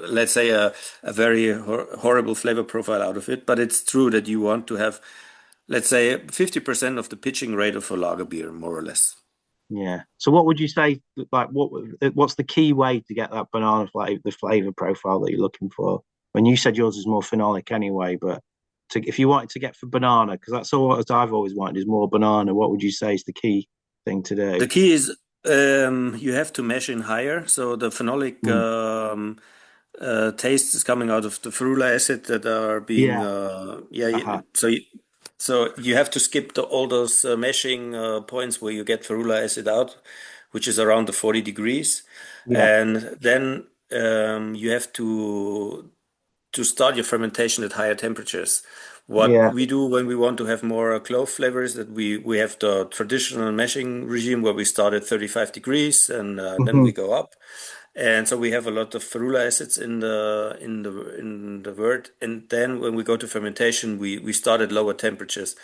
let's say a very horrible flavor profile out of it. But it's true that you want to have, let's say, 50% of the pitching rate of a lager beer, more or less. Yeah. So what would you say, like what's the key way to get that banana flavor, the flavor profile that you're looking for? When you said yours is more phenolic anyway, but if you wanted to get for banana, because that's all I've always wanted is more banana. What would you say is the key thing to The do? key is you have to mesh in higher, so the phenolic Mm. taste is coming out of the ferula acid that are being Yeah. so you have to skip all those meshing points where you get ferula acid out, which is around the 40 degrees, Yeah. and then you have to start your fermentation at higher temperatures. What Yeah. we do when we want to have more clove flavors, that we have the traditional meshing regime where we start at 35 degrees and then Hmm. we go up. And so we have a lot of ferula acids in the wort. And then when we go to fermentation, we start at lower temperatures.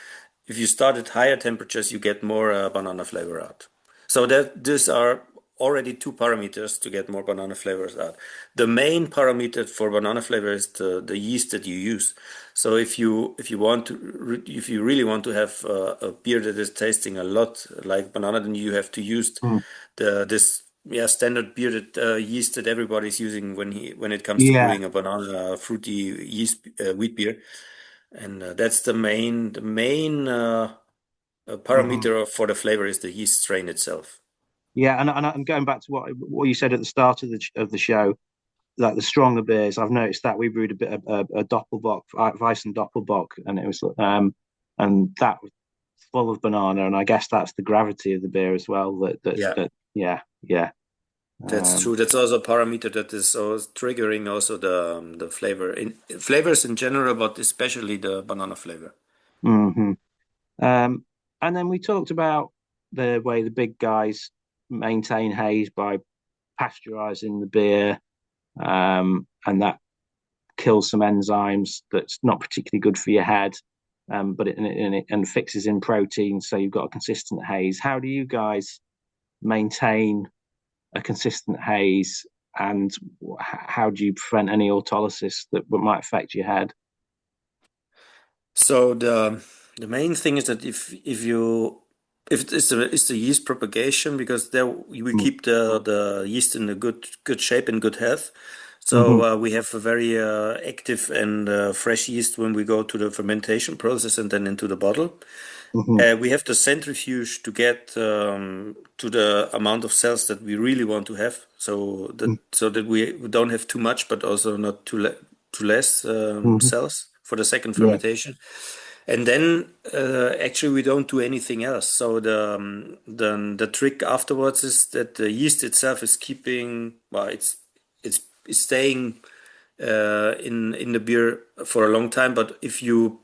If you start at higher temperatures, you get more banana flavor out. So that these are already two parameters to get more banana flavors out. The main parameter for banana flavor is the yeast that you use. So if you really want to have a beer that is tasting a lot like banana, then you have to use Mm. this standard bearded yeast that everybody's using when it comes to Yeah. brewing a banana fruity yeast wheat beer, and that's the main Hmm. parameter for the flavor is the yeast strain itself. Yeah. And I'm going back to what you said at the start of the show, like the stronger beers. I've noticed that we brewed a bit of a Doppelbock, Weissen Doppelbock, and it was and that was full of banana, and I guess that's the gravity of the beer as well. Yeah, Yeah, yeah. that's Um, true. That's also a parameter that is also triggering also the flavor in flavors in general, but especially the banana flavor. mhm. Um, and then we talked about the way the big guys maintain haze by pasteurizing the beer, and that kills some enzymes that's not particularly good for your head, but it fixes in protein, so you've got a consistent haze. How do you guys maintain a consistent haze, and how do you prevent any autolysis that might affect your head? So the main thing is that if it's the yeast propagation, because there we Mm. keep the yeast in a good shape and good health. So Hmm. we have a very active and fresh yeast when we go to the fermentation process and then into the bottle. Hmm. We have the centrifuge to get to the amount of cells that we really want to have, so that we don't have too much, but also not too less Hmm. cells for the second Yeah. fermentation. And then actually we don't do anything else. So the trick afterwards is that the yeast itself is keeping, well, it's staying in the beer for a long time. But if you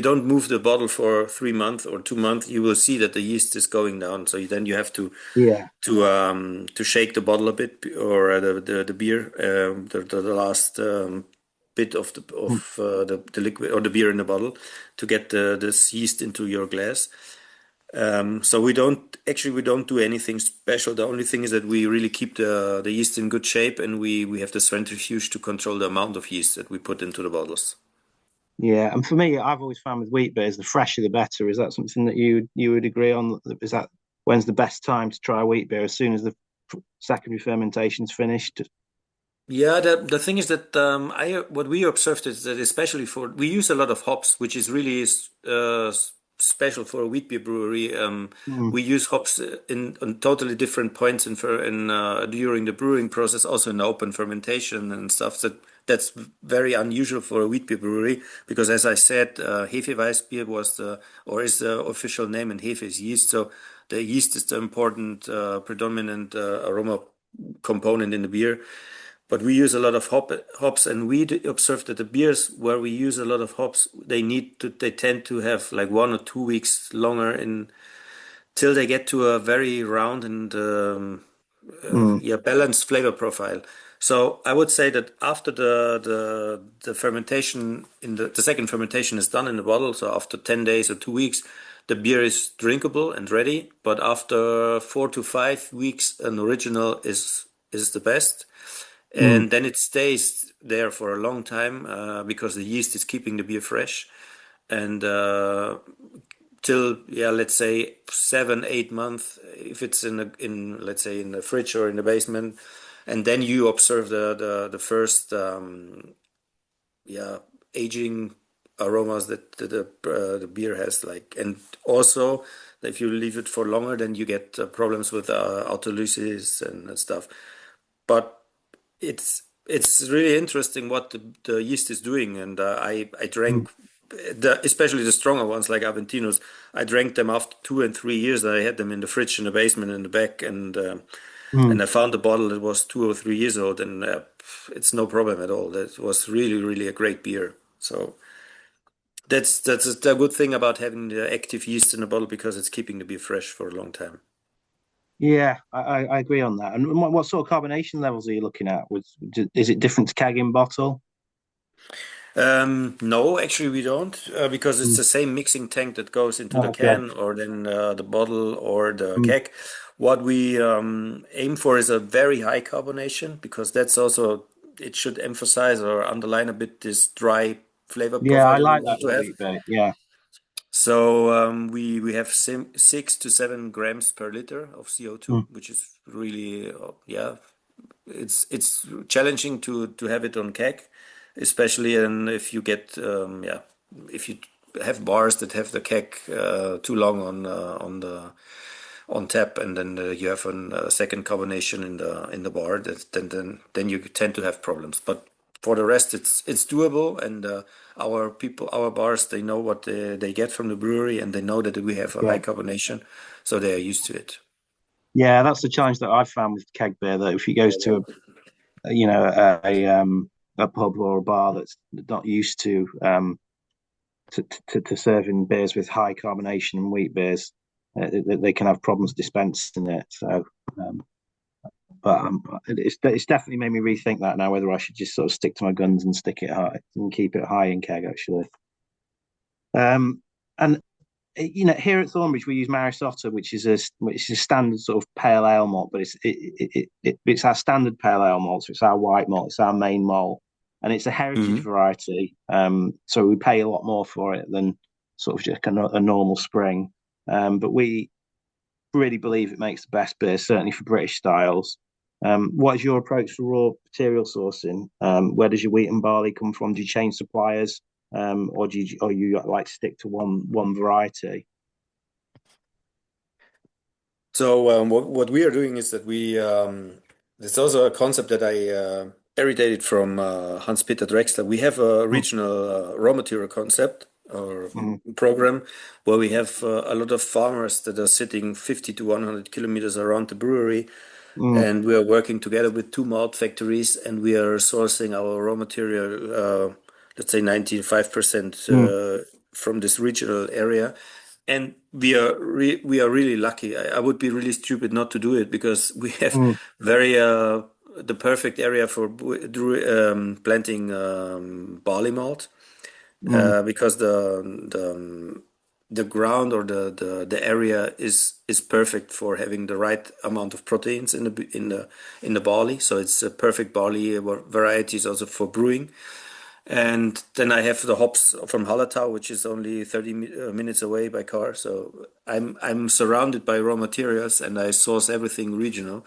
don't move the bottle for 3 months or 2 months, you will see that the yeast is going down. So then you have Yeah. to shake the bottle a bit, or the beer, the last bit of the liquid or the beer in the bottle, to get this yeast into your glass. So we don't do anything special. The only thing is that we really keep the yeast in good shape, and we have the centrifuge to control the amount of yeast that we put into the bottles. Yeah, and for me, I've always found with wheat beers, the fresher the better. Is that something that you would agree on? Is that when's the best time to try a wheat beer? As soon as the secondary fermentation's finished? Yeah, the thing is that what we observed is that especially we use a lot of hops, which is really special for a wheat beer brewery. Mm. We use hops in on totally different points during the brewing process, also in the open fermentation and stuff. That's very unusual for a wheat beer brewery because, as I said, Hefeweißbier is the official name, and Hefe is yeast. So the yeast is the important predominant aroma component in the beer. But we use a lot of hops, and we observed that the beers where we use a lot of hops, they tend to have like 1 or 2 weeks longer till they get to a very round and Mm. balanced flavor profile. So I would say that after the fermentation the second fermentation is done in the bottle, so after 10 days or 2 weeks, the beer is drinkable and ready. But after 4 to 5 weeks, an original is the best, Mm. and then it stays there for a long time because the yeast is keeping the beer fresh, and till, let's say 7 8 months if it's in let's say in the fridge or in the basement, and then you observe the first yeah aging aromas that the beer has. Like, and also if you leave it for longer, then you get problems with autolysis and stuff. But it's really interesting what the yeast is doing, and I drank especially the stronger ones like Aventinos. I drank them after 2 and 3 years. I had them in the fridge in the basement in the back, and I found a bottle that was 2 or 3 years old, and it's no problem at all. That was really, really a great beer. So that's a good thing about having the active yeast in a bottle, because it's keeping the beer fresh for a long time. Yeah, I agree on that. And what sort of carbonation levels are you looking at? Is it different to keg in bottle? No, actually we don't, because it's Mm. the same mixing tank that goes into the Okay. can or then the bottle or the keg. What we aim for is a very high carbonation, because that's also, it should emphasize or underline a bit this dry flavor Yeah, profile I that we like want that to have. sweet bit. Yeah. So we have 6 to 7 grams per liter of CO2, which is really it's challenging to have it on keg, especially if you get if you have bars that have the keg too long on tap, and then you have a second carbonation in the bar, then you tend to have problems. But for the rest, it's doable, and our bars, they know what they get from the brewery, and they know that we have a Yeah. high carbonation, so they are used to it. Yeah, that's the challenge that I've found with keg beer. That if you goes to a pub or a bar that's not used to serving beers with high carbonation and wheat beers, they can have problems dispensing it. So, it's definitely made me rethink that now, whether I should just sort of stick to my guns and stick it high and keep it high in keg actually. And here at Thornbridge we use Marisotta, which is a standard sort of pale ale malt, but it's our standard pale ale malt. So it's our white malt, it's our main malt, and it's a heritage variety. So we pay a lot more for it than sort of just a normal spring. But we really believe it makes the best beer, certainly for British styles. What is your approach for raw material sourcing? Where does your wheat and barley come from? Do you change suppliers, or you like stick to one variety? So what we are doing is that there's also a concept that I heritated from Hans-Peter Drexler. We have a regional raw material concept or program where we have a lot of farmers that are sitting 50 to 100 kilometers around the brewery. And we are working together with 2 malt factories, and we are sourcing our raw material, let's say 95% from this regional area. And we are really lucky. I would be really stupid not to do it, because we have very the perfect area for planting barley malt, because the ground or the area is perfect for having the right amount of proteins in the barley. So it's a perfect barley varieties also for brewing. And then I have the hops from Hallertau, which is only 30 minutes away by car. So I'm surrounded by raw materials, and I source everything regional.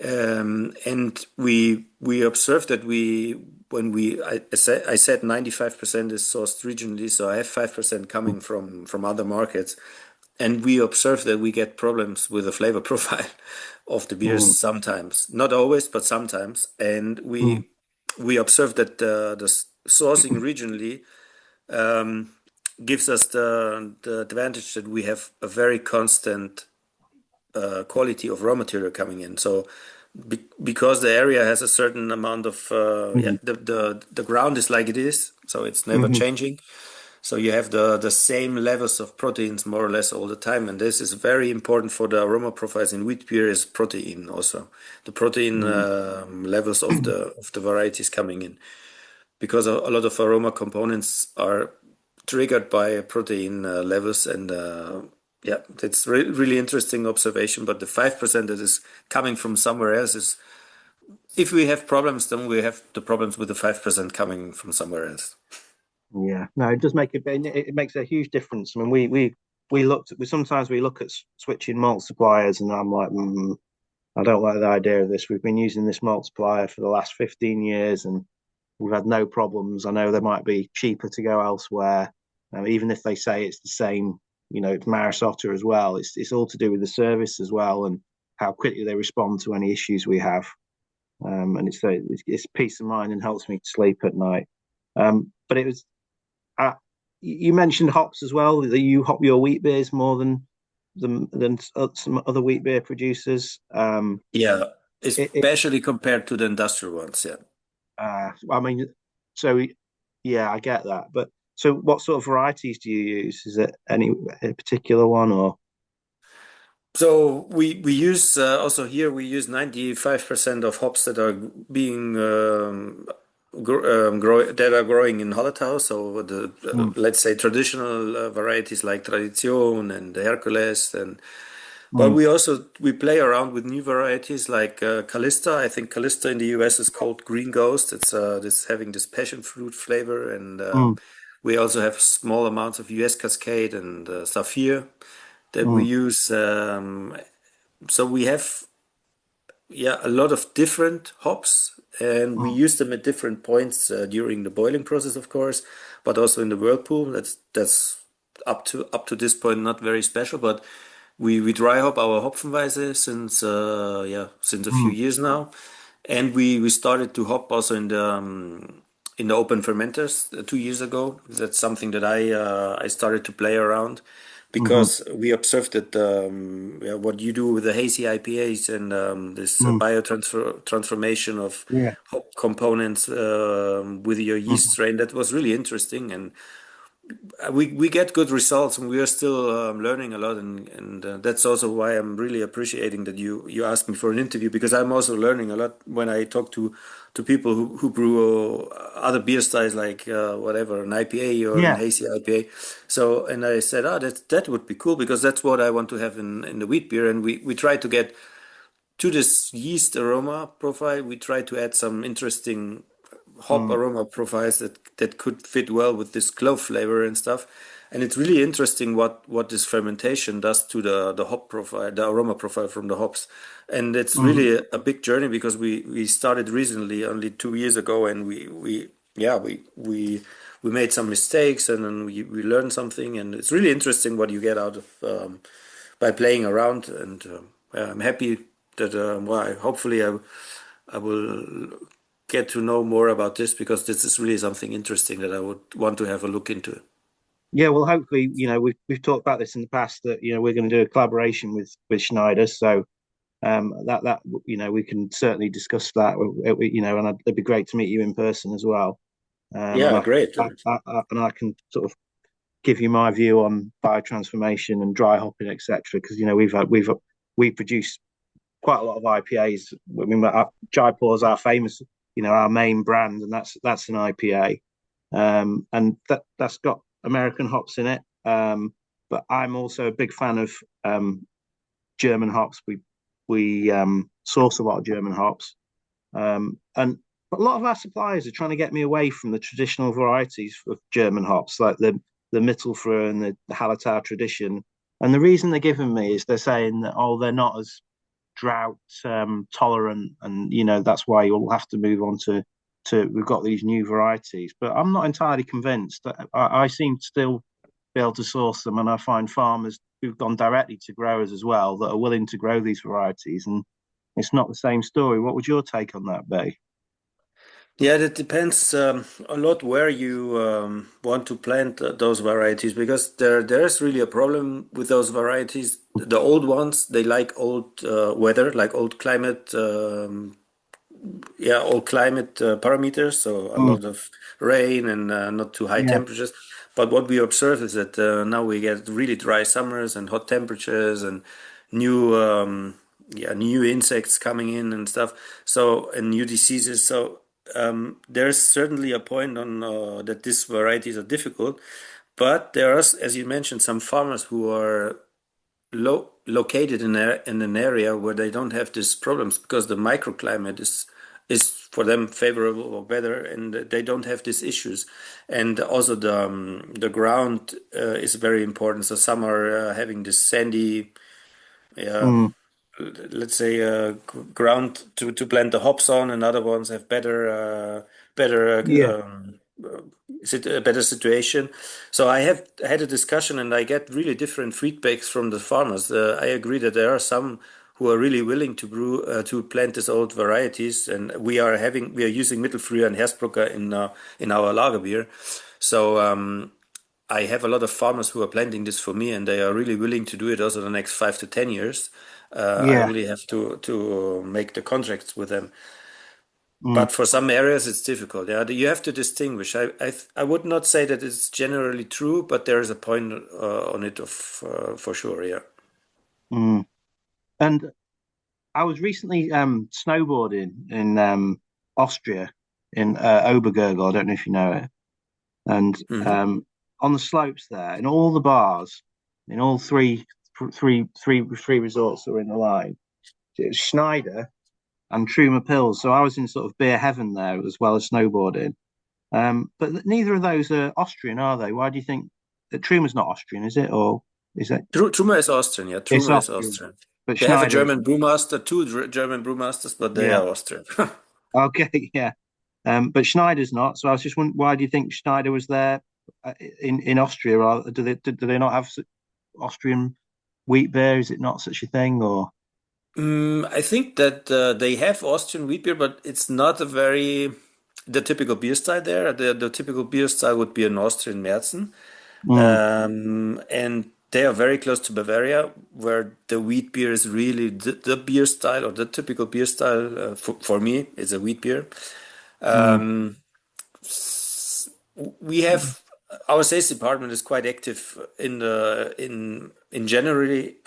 And we observed that I said 95% is sourced regionally, so I have 5% coming from other markets. And we observe that we get problems with the flavor profile of the beers sometimes, not always, but sometimes. And we observe that the sourcing regionally gives us the advantage that we have a very constant quality of raw material coming in. So because the area has a certain amount of the ground is like it is, so it's never changing. So you have the same levels of proteins more or less all the time, and this is very important for the aroma profiles in wheat beer. Is protein also the protein levels of the varieties coming in, because a lot of aroma components are triggered by protein levels, and that's really interesting observation. But the 5% that is coming from somewhere else is, if we have problems, then we have the problems with the 5% coming from somewhere else. Yeah, no, it does make it makes a huge difference. I mean, sometimes we look at switching malt suppliers, and I'm like, I don't like the idea of this. We've been using this malt supplier for the last 15 years, and we've had no problems. I know they might be cheaper to go elsewhere, even if they say it's the same. It's Maris Otter as well. It's all to do with the service as well and how quickly they respond to any issues we have. And it's peace of mind and helps me to sleep at night. But it was you mentioned hops as well. That you hop your wheat beers more than some other wheat beer producers. Yeah, especially compared to the industrial ones. Yeah. I mean, so yeah, I get that. But so, what sort of varieties do you use? Is it any a particular one or? So we use also here we use 95% of hops that are being that are growing in Hallertau. So the Mm, let's say traditional varieties like Tradition and Hercules, and but mm, we play around with new varieties like Calista. I think Calista in the US is called Green Ghost. It's this having this passion fruit flavor, and mm, we also have small amounts of US Cascade and Saphir that we mm, use. So we have a lot of different hops, and we mm, use them at different points during the boiling process, of course, but also in the whirlpool. That's up to this point not very special, but we dry hop our Hopfenweise since a few mm, years now, and we started to hop also in the open fermenters 2 years ago. That's something that I started to play around mhm, because we observed that what you do with the hazy IPAs and this mm, biotransfer transformation of yeah. hop components with your yeast Mhm, strain, that was really interesting, and we get good results, and we are still learning a lot, and that's also why I'm really appreciating that you asked me for an interview, because I'm also learning a lot when I talk to people who brew other beer styles like whatever, an IPA or an yeah. hazy IPA. So, and I said, that would be cool, because that's what I want to have in the wheat beer, and we try to get to this yeast aroma profile. We try to add some interesting hop Mm, aroma profiles that could fit well with this clove flavor and stuff. And it's really interesting what this fermentation does to the hop profile, the aroma profile from the hops. And it's mm, really a big journey, because we started recently, only 2 years ago, and we made some mistakes, and then we learned something, and it's really interesting what you get out of by playing around. And I'm happy that hopefully I will get to know more about this, because this is really something interesting that I would want to have a look into. yeah. Well, hopefully, we've talked about this in the past that we're going to do a collaboration with Schneider. So that we can certainly discuss that. And it'd be great to meet you in person as well. And Yeah, great. I can sort of give you my view on biotransformation and dry hopping, etc. Because we produce quite a lot of IPAs. I mean, Jaipur is our famous, our main brand, and that's an IPA, and that's got American hops in it. But I'm also a big fan of German hops. We source a lot of German hops, and a lot of our suppliers are trying to get me away from the traditional varieties of German hops, like the Mittelfrüh and the Hallertau tradition. And the reason they're giving me is they're saying that they're not as drought tolerant, and that's why you'll have to move on to we've got these new varieties. But I'm not entirely convinced. I seem to still be able to source them, and I find farmers who've gone directly to growers as well that are willing to grow these varieties, and it's not the same story. What would your take on that be? Yeah, that depends a lot where you want to plant those varieties, because there's really a problem with those varieties. The old ones, they like old weather, like old climate, all climate parameters, so a Mm, lot of rain and not too high yeah. temperatures. But what we observe is that now we get really dry summers and hot temperatures and new new insects coming in and stuff. So, and new diseases. So there's certainly a point on that these varieties are difficult. But there are, as you mentioned, some farmers who are located in an area where they don't have these problems, because the microclimate is for them favorable or better, and they don't have these issues. And also the ground is very important. So some are having this sandy, uh, Mm, let's say, ground to plant the hops on, and other ones have better better Yeah. a better situation. So I have had a discussion, and I get really different feedbacks from the farmers. I agree that there are some who are really willing to brew to plant these old varieties, and we are using Mittelfrüher and Hersbrucker in our lager beer. So I have a lot of farmers who are planting this for me, and they are really willing to do it also the next 5 to 10 years. I Yeah. only have to make the contracts with them. Mm. But for some areas, it's difficult. Yeah, you have to distinguish. I would not say that it's generally true, but there is a point on it of for sure. Yeah. Mm. And I was recently snowboarding in Austria in Obergurgl. I don't know if you know it. And Hmm. on the slopes there, in all the bars, in all three resorts that were in the line, it was Schneider and Truma Pills. So I was in sort of beer heaven there as well as snowboarding. But neither of those are Austrian, are they? Why do you think that Truma's not Austrian, is it? Or is it? Truma is Austrian. Yeah, It's Truma is Austrian, Austrian. but They have a Schneider is. German brewmaster, German brewmasters, but they Yeah. are Austrian. Okay. Yeah. But Schneider's not. So I was just wondering, why do you think Schneider was there in Austria? Or do they not have Austrian wheat beer? Is it not such a thing? Or I think that they have Austrian wheat beer, but it's not the typical beer style there. The typical beer style would be an Austrian Märzen. mm, And they are very close to Bavaria, where the wheat beer is really the beer style or the typical beer style. For me, is a wheat beer. mm, Um, we have our sales department is quite active in generally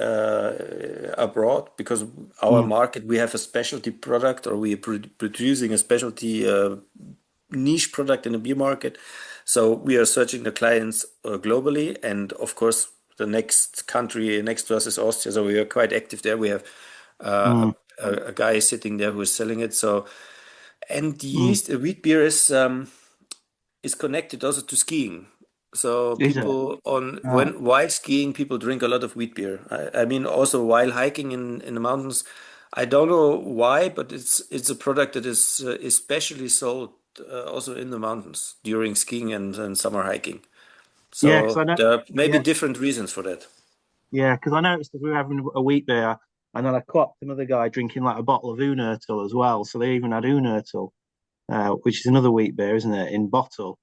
abroad because our mm, market we have a specialty product or we are producing a specialty niche product in the beer market. So we are searching the clients globally, and of course, the next country next to us is Austria. So we are quite active there. We have uh, mm, a guy sitting there who is selling it. So, and the mm. wheat beer is connected also to skiing. So Is it? people on Right. while skiing, people drink a lot of wheat beer. I mean, also while hiking in the mountains. I don't know why, but it's a product that is especially sold also in the mountains during skiing and summer hiking. Yeah, because I So know. there are maybe Yeah, different reasons for that. yeah, because I noticed that we were having a wheat beer, and then I clocked another guy drinking like a bottle of Unertal as well. So they even had Unertal, which is another wheat beer, isn't it, in bottle?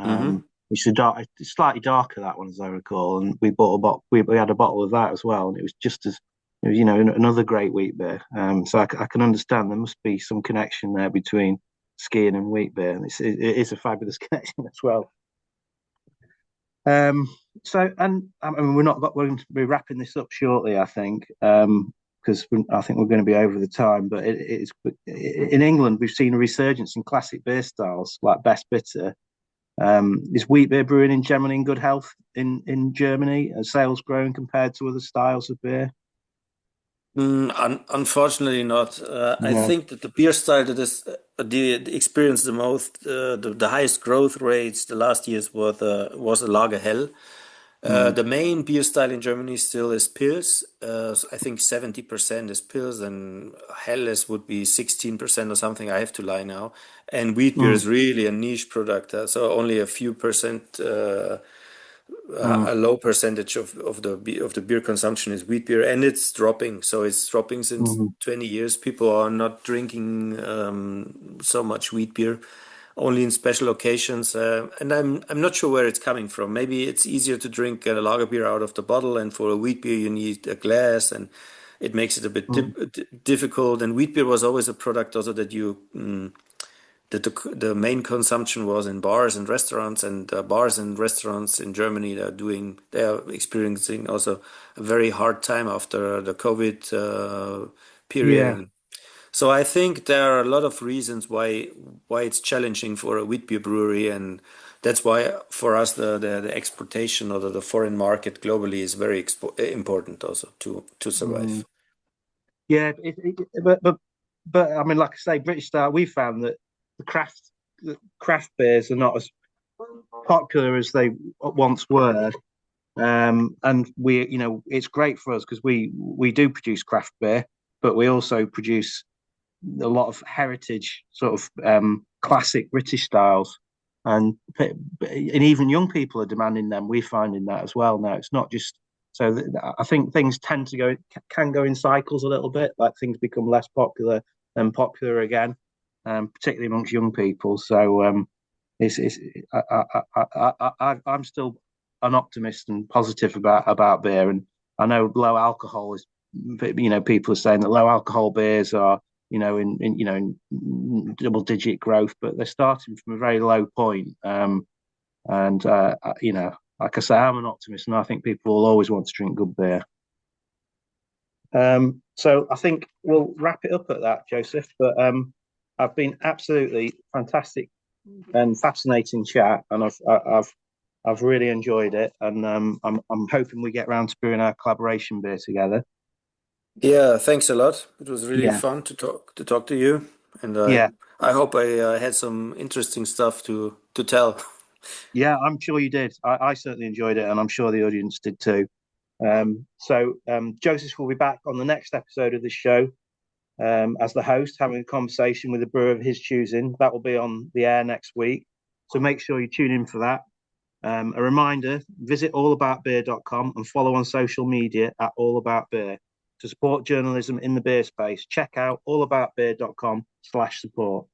Hmm. Which is it's slightly darker that one, as I recall. And we bought a bottle. We had a bottle of that as well, and it was just as it was, another great wheat beer. So I can understand there must be some connection there between skiing and wheat beer, and it is a fabulous connection as well. Um, so, and I mean, we're going to be wrapping this up shortly, I think, because I think we're going to be over the time. But it's in England, we've seen a resurgence in classic beer styles like Best Bitter. Is wheat beer brewing in generally in good health in Germany? Are sales growing compared to other styles of beer? Unfortunately not. I No. think that the beer style that is the experienced the most the highest growth rates the last years was a lager hell. Mm, The main beer style in Germany still is Pils. So I think 70% is Pils, and Helles would be 16% or something. I have to lie now. And wheat beer mm, is really a niche product. So only a few percent, mm, a low percentage of the beer consumption is wheat beer, and it's dropping. So it's dropping since mm, 20 years. People are not drinking so much wheat beer only in special occasions, and I'm not sure where it's coming from. Maybe it's easier to drink a lager beer out of the bottle, and for a wheat beer you need a glass, and it makes it a bit mm, difficult. And wheat beer was always a product also that the main consumption was in bars and restaurants, and bars and restaurants in Germany they are experiencing also a very hard time after the COVID period. yeah. And so I think there are a lot of reasons why it's challenging for a wheat beer brewery, and that's why for us the exportation or the foreign market globally is very important also to Mm. survive. Yeah, but I mean, like I say, British style. We found that the craft beers are not as popular as they once were. And it's great for us because we do produce craft beer, but we also produce a lot of heritage sort of classic British styles, and even young people are demanding them. We're finding that as well now. It's not just so. I think things tend to can go in cycles a little bit. Like things become less popular then popular again, particularly amongst young people. So it's I'm still an optimist and positive about beer, and I know low alcohol is, people are saying that low alcohol beers are, in double digit growth, but they're starting from a very low point. And like I say, I'm an optimist, and I think people will always want to drink good beer. So I think we'll wrap it up at that, Joseph. But I've been absolutely fantastic and fascinating chat, and I've really enjoyed it, and I'm hoping we get around to brewing our collaboration beer together. Yeah, thanks a lot. It was really Yeah. fun to talk to you, and I hope I had some interesting stuff to tell. Yeah, I'm sure you did. I certainly enjoyed it, and I'm sure the audience did too. So Joseph will be back on the next episode of this show as the host, having a conversation with a brewer of his choosing. That will be on the air next week. So make sure you tune in for that. A reminder, visit allaboutbeer.com and follow on social media at allaboutbeer. To support journalism in the beer space, check out allaboutbeer.com/support.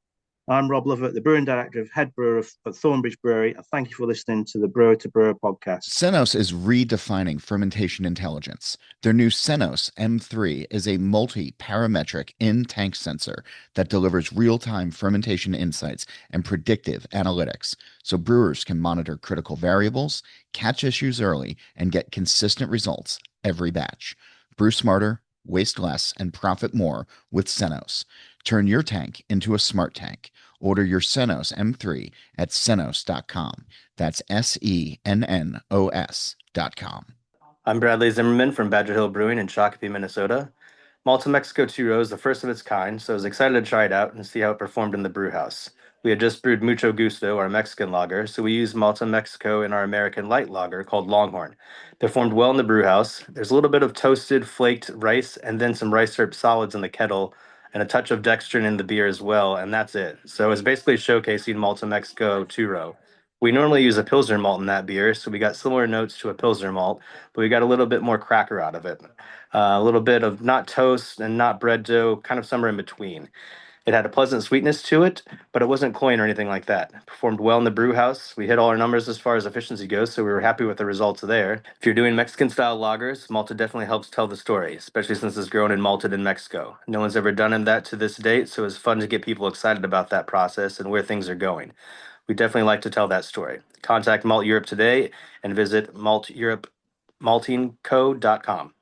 I'm Rob Lovatt, the brewing director of head brewer at Thornbridge Brewery, and thank you for listening to the Brewer to Brewer podcast. Sennos is redefining fermentation intelligence. Their new Sennos M3 is a multi-parametric in-tank sensor that delivers real-time fermentation insights and predictive analytics, so brewers can monitor critical variables, catch issues early, and get consistent results every batch. Brew smarter, waste less, and profit more with Sennos. Turn your tank into a smart tank. Order your Sennos M3 at sennos.com. That's SENNOS.com. I'm Bradley Zimmerman from Badger Hill Brewing in Shakopee, Minnesota. Malta Mexico 2 is the first of its kind, so I was excited to try it out and see how it performed in the brew house. We had just brewed Mucho Gusto, our Mexican lager, so we used Malta Mexico in our American light lager called Longhorn. Performed well in the brew house. There's a little bit of toasted, flaked rice and then some rice syrup solids in the kettle and a touch of dextrin in the beer as well, and that's it. So it's basically showcasing Malta Mexico 2. We normally use a Pilsner malt in that beer, so we got similar notes to a Pilsner malt, but we got a little bit more cracker out of it. A little bit of not toast and not bread dough, kind of somewhere in between. It had a pleasant sweetness to it, but it wasn't cloying or anything like that. Performed well in the brew house. We hit all our numbers as far as efficiency goes, so we were happy with the results there. If you're doing Mexican-style lagers, Malta definitely helps tell the story, especially since it's grown and malted in Mexico. No one's ever done that to this date, so it's fun to get people excited about that process and where things are going. We definitely like to tell that story. Contact Malt Europe today and visit maltingco.com.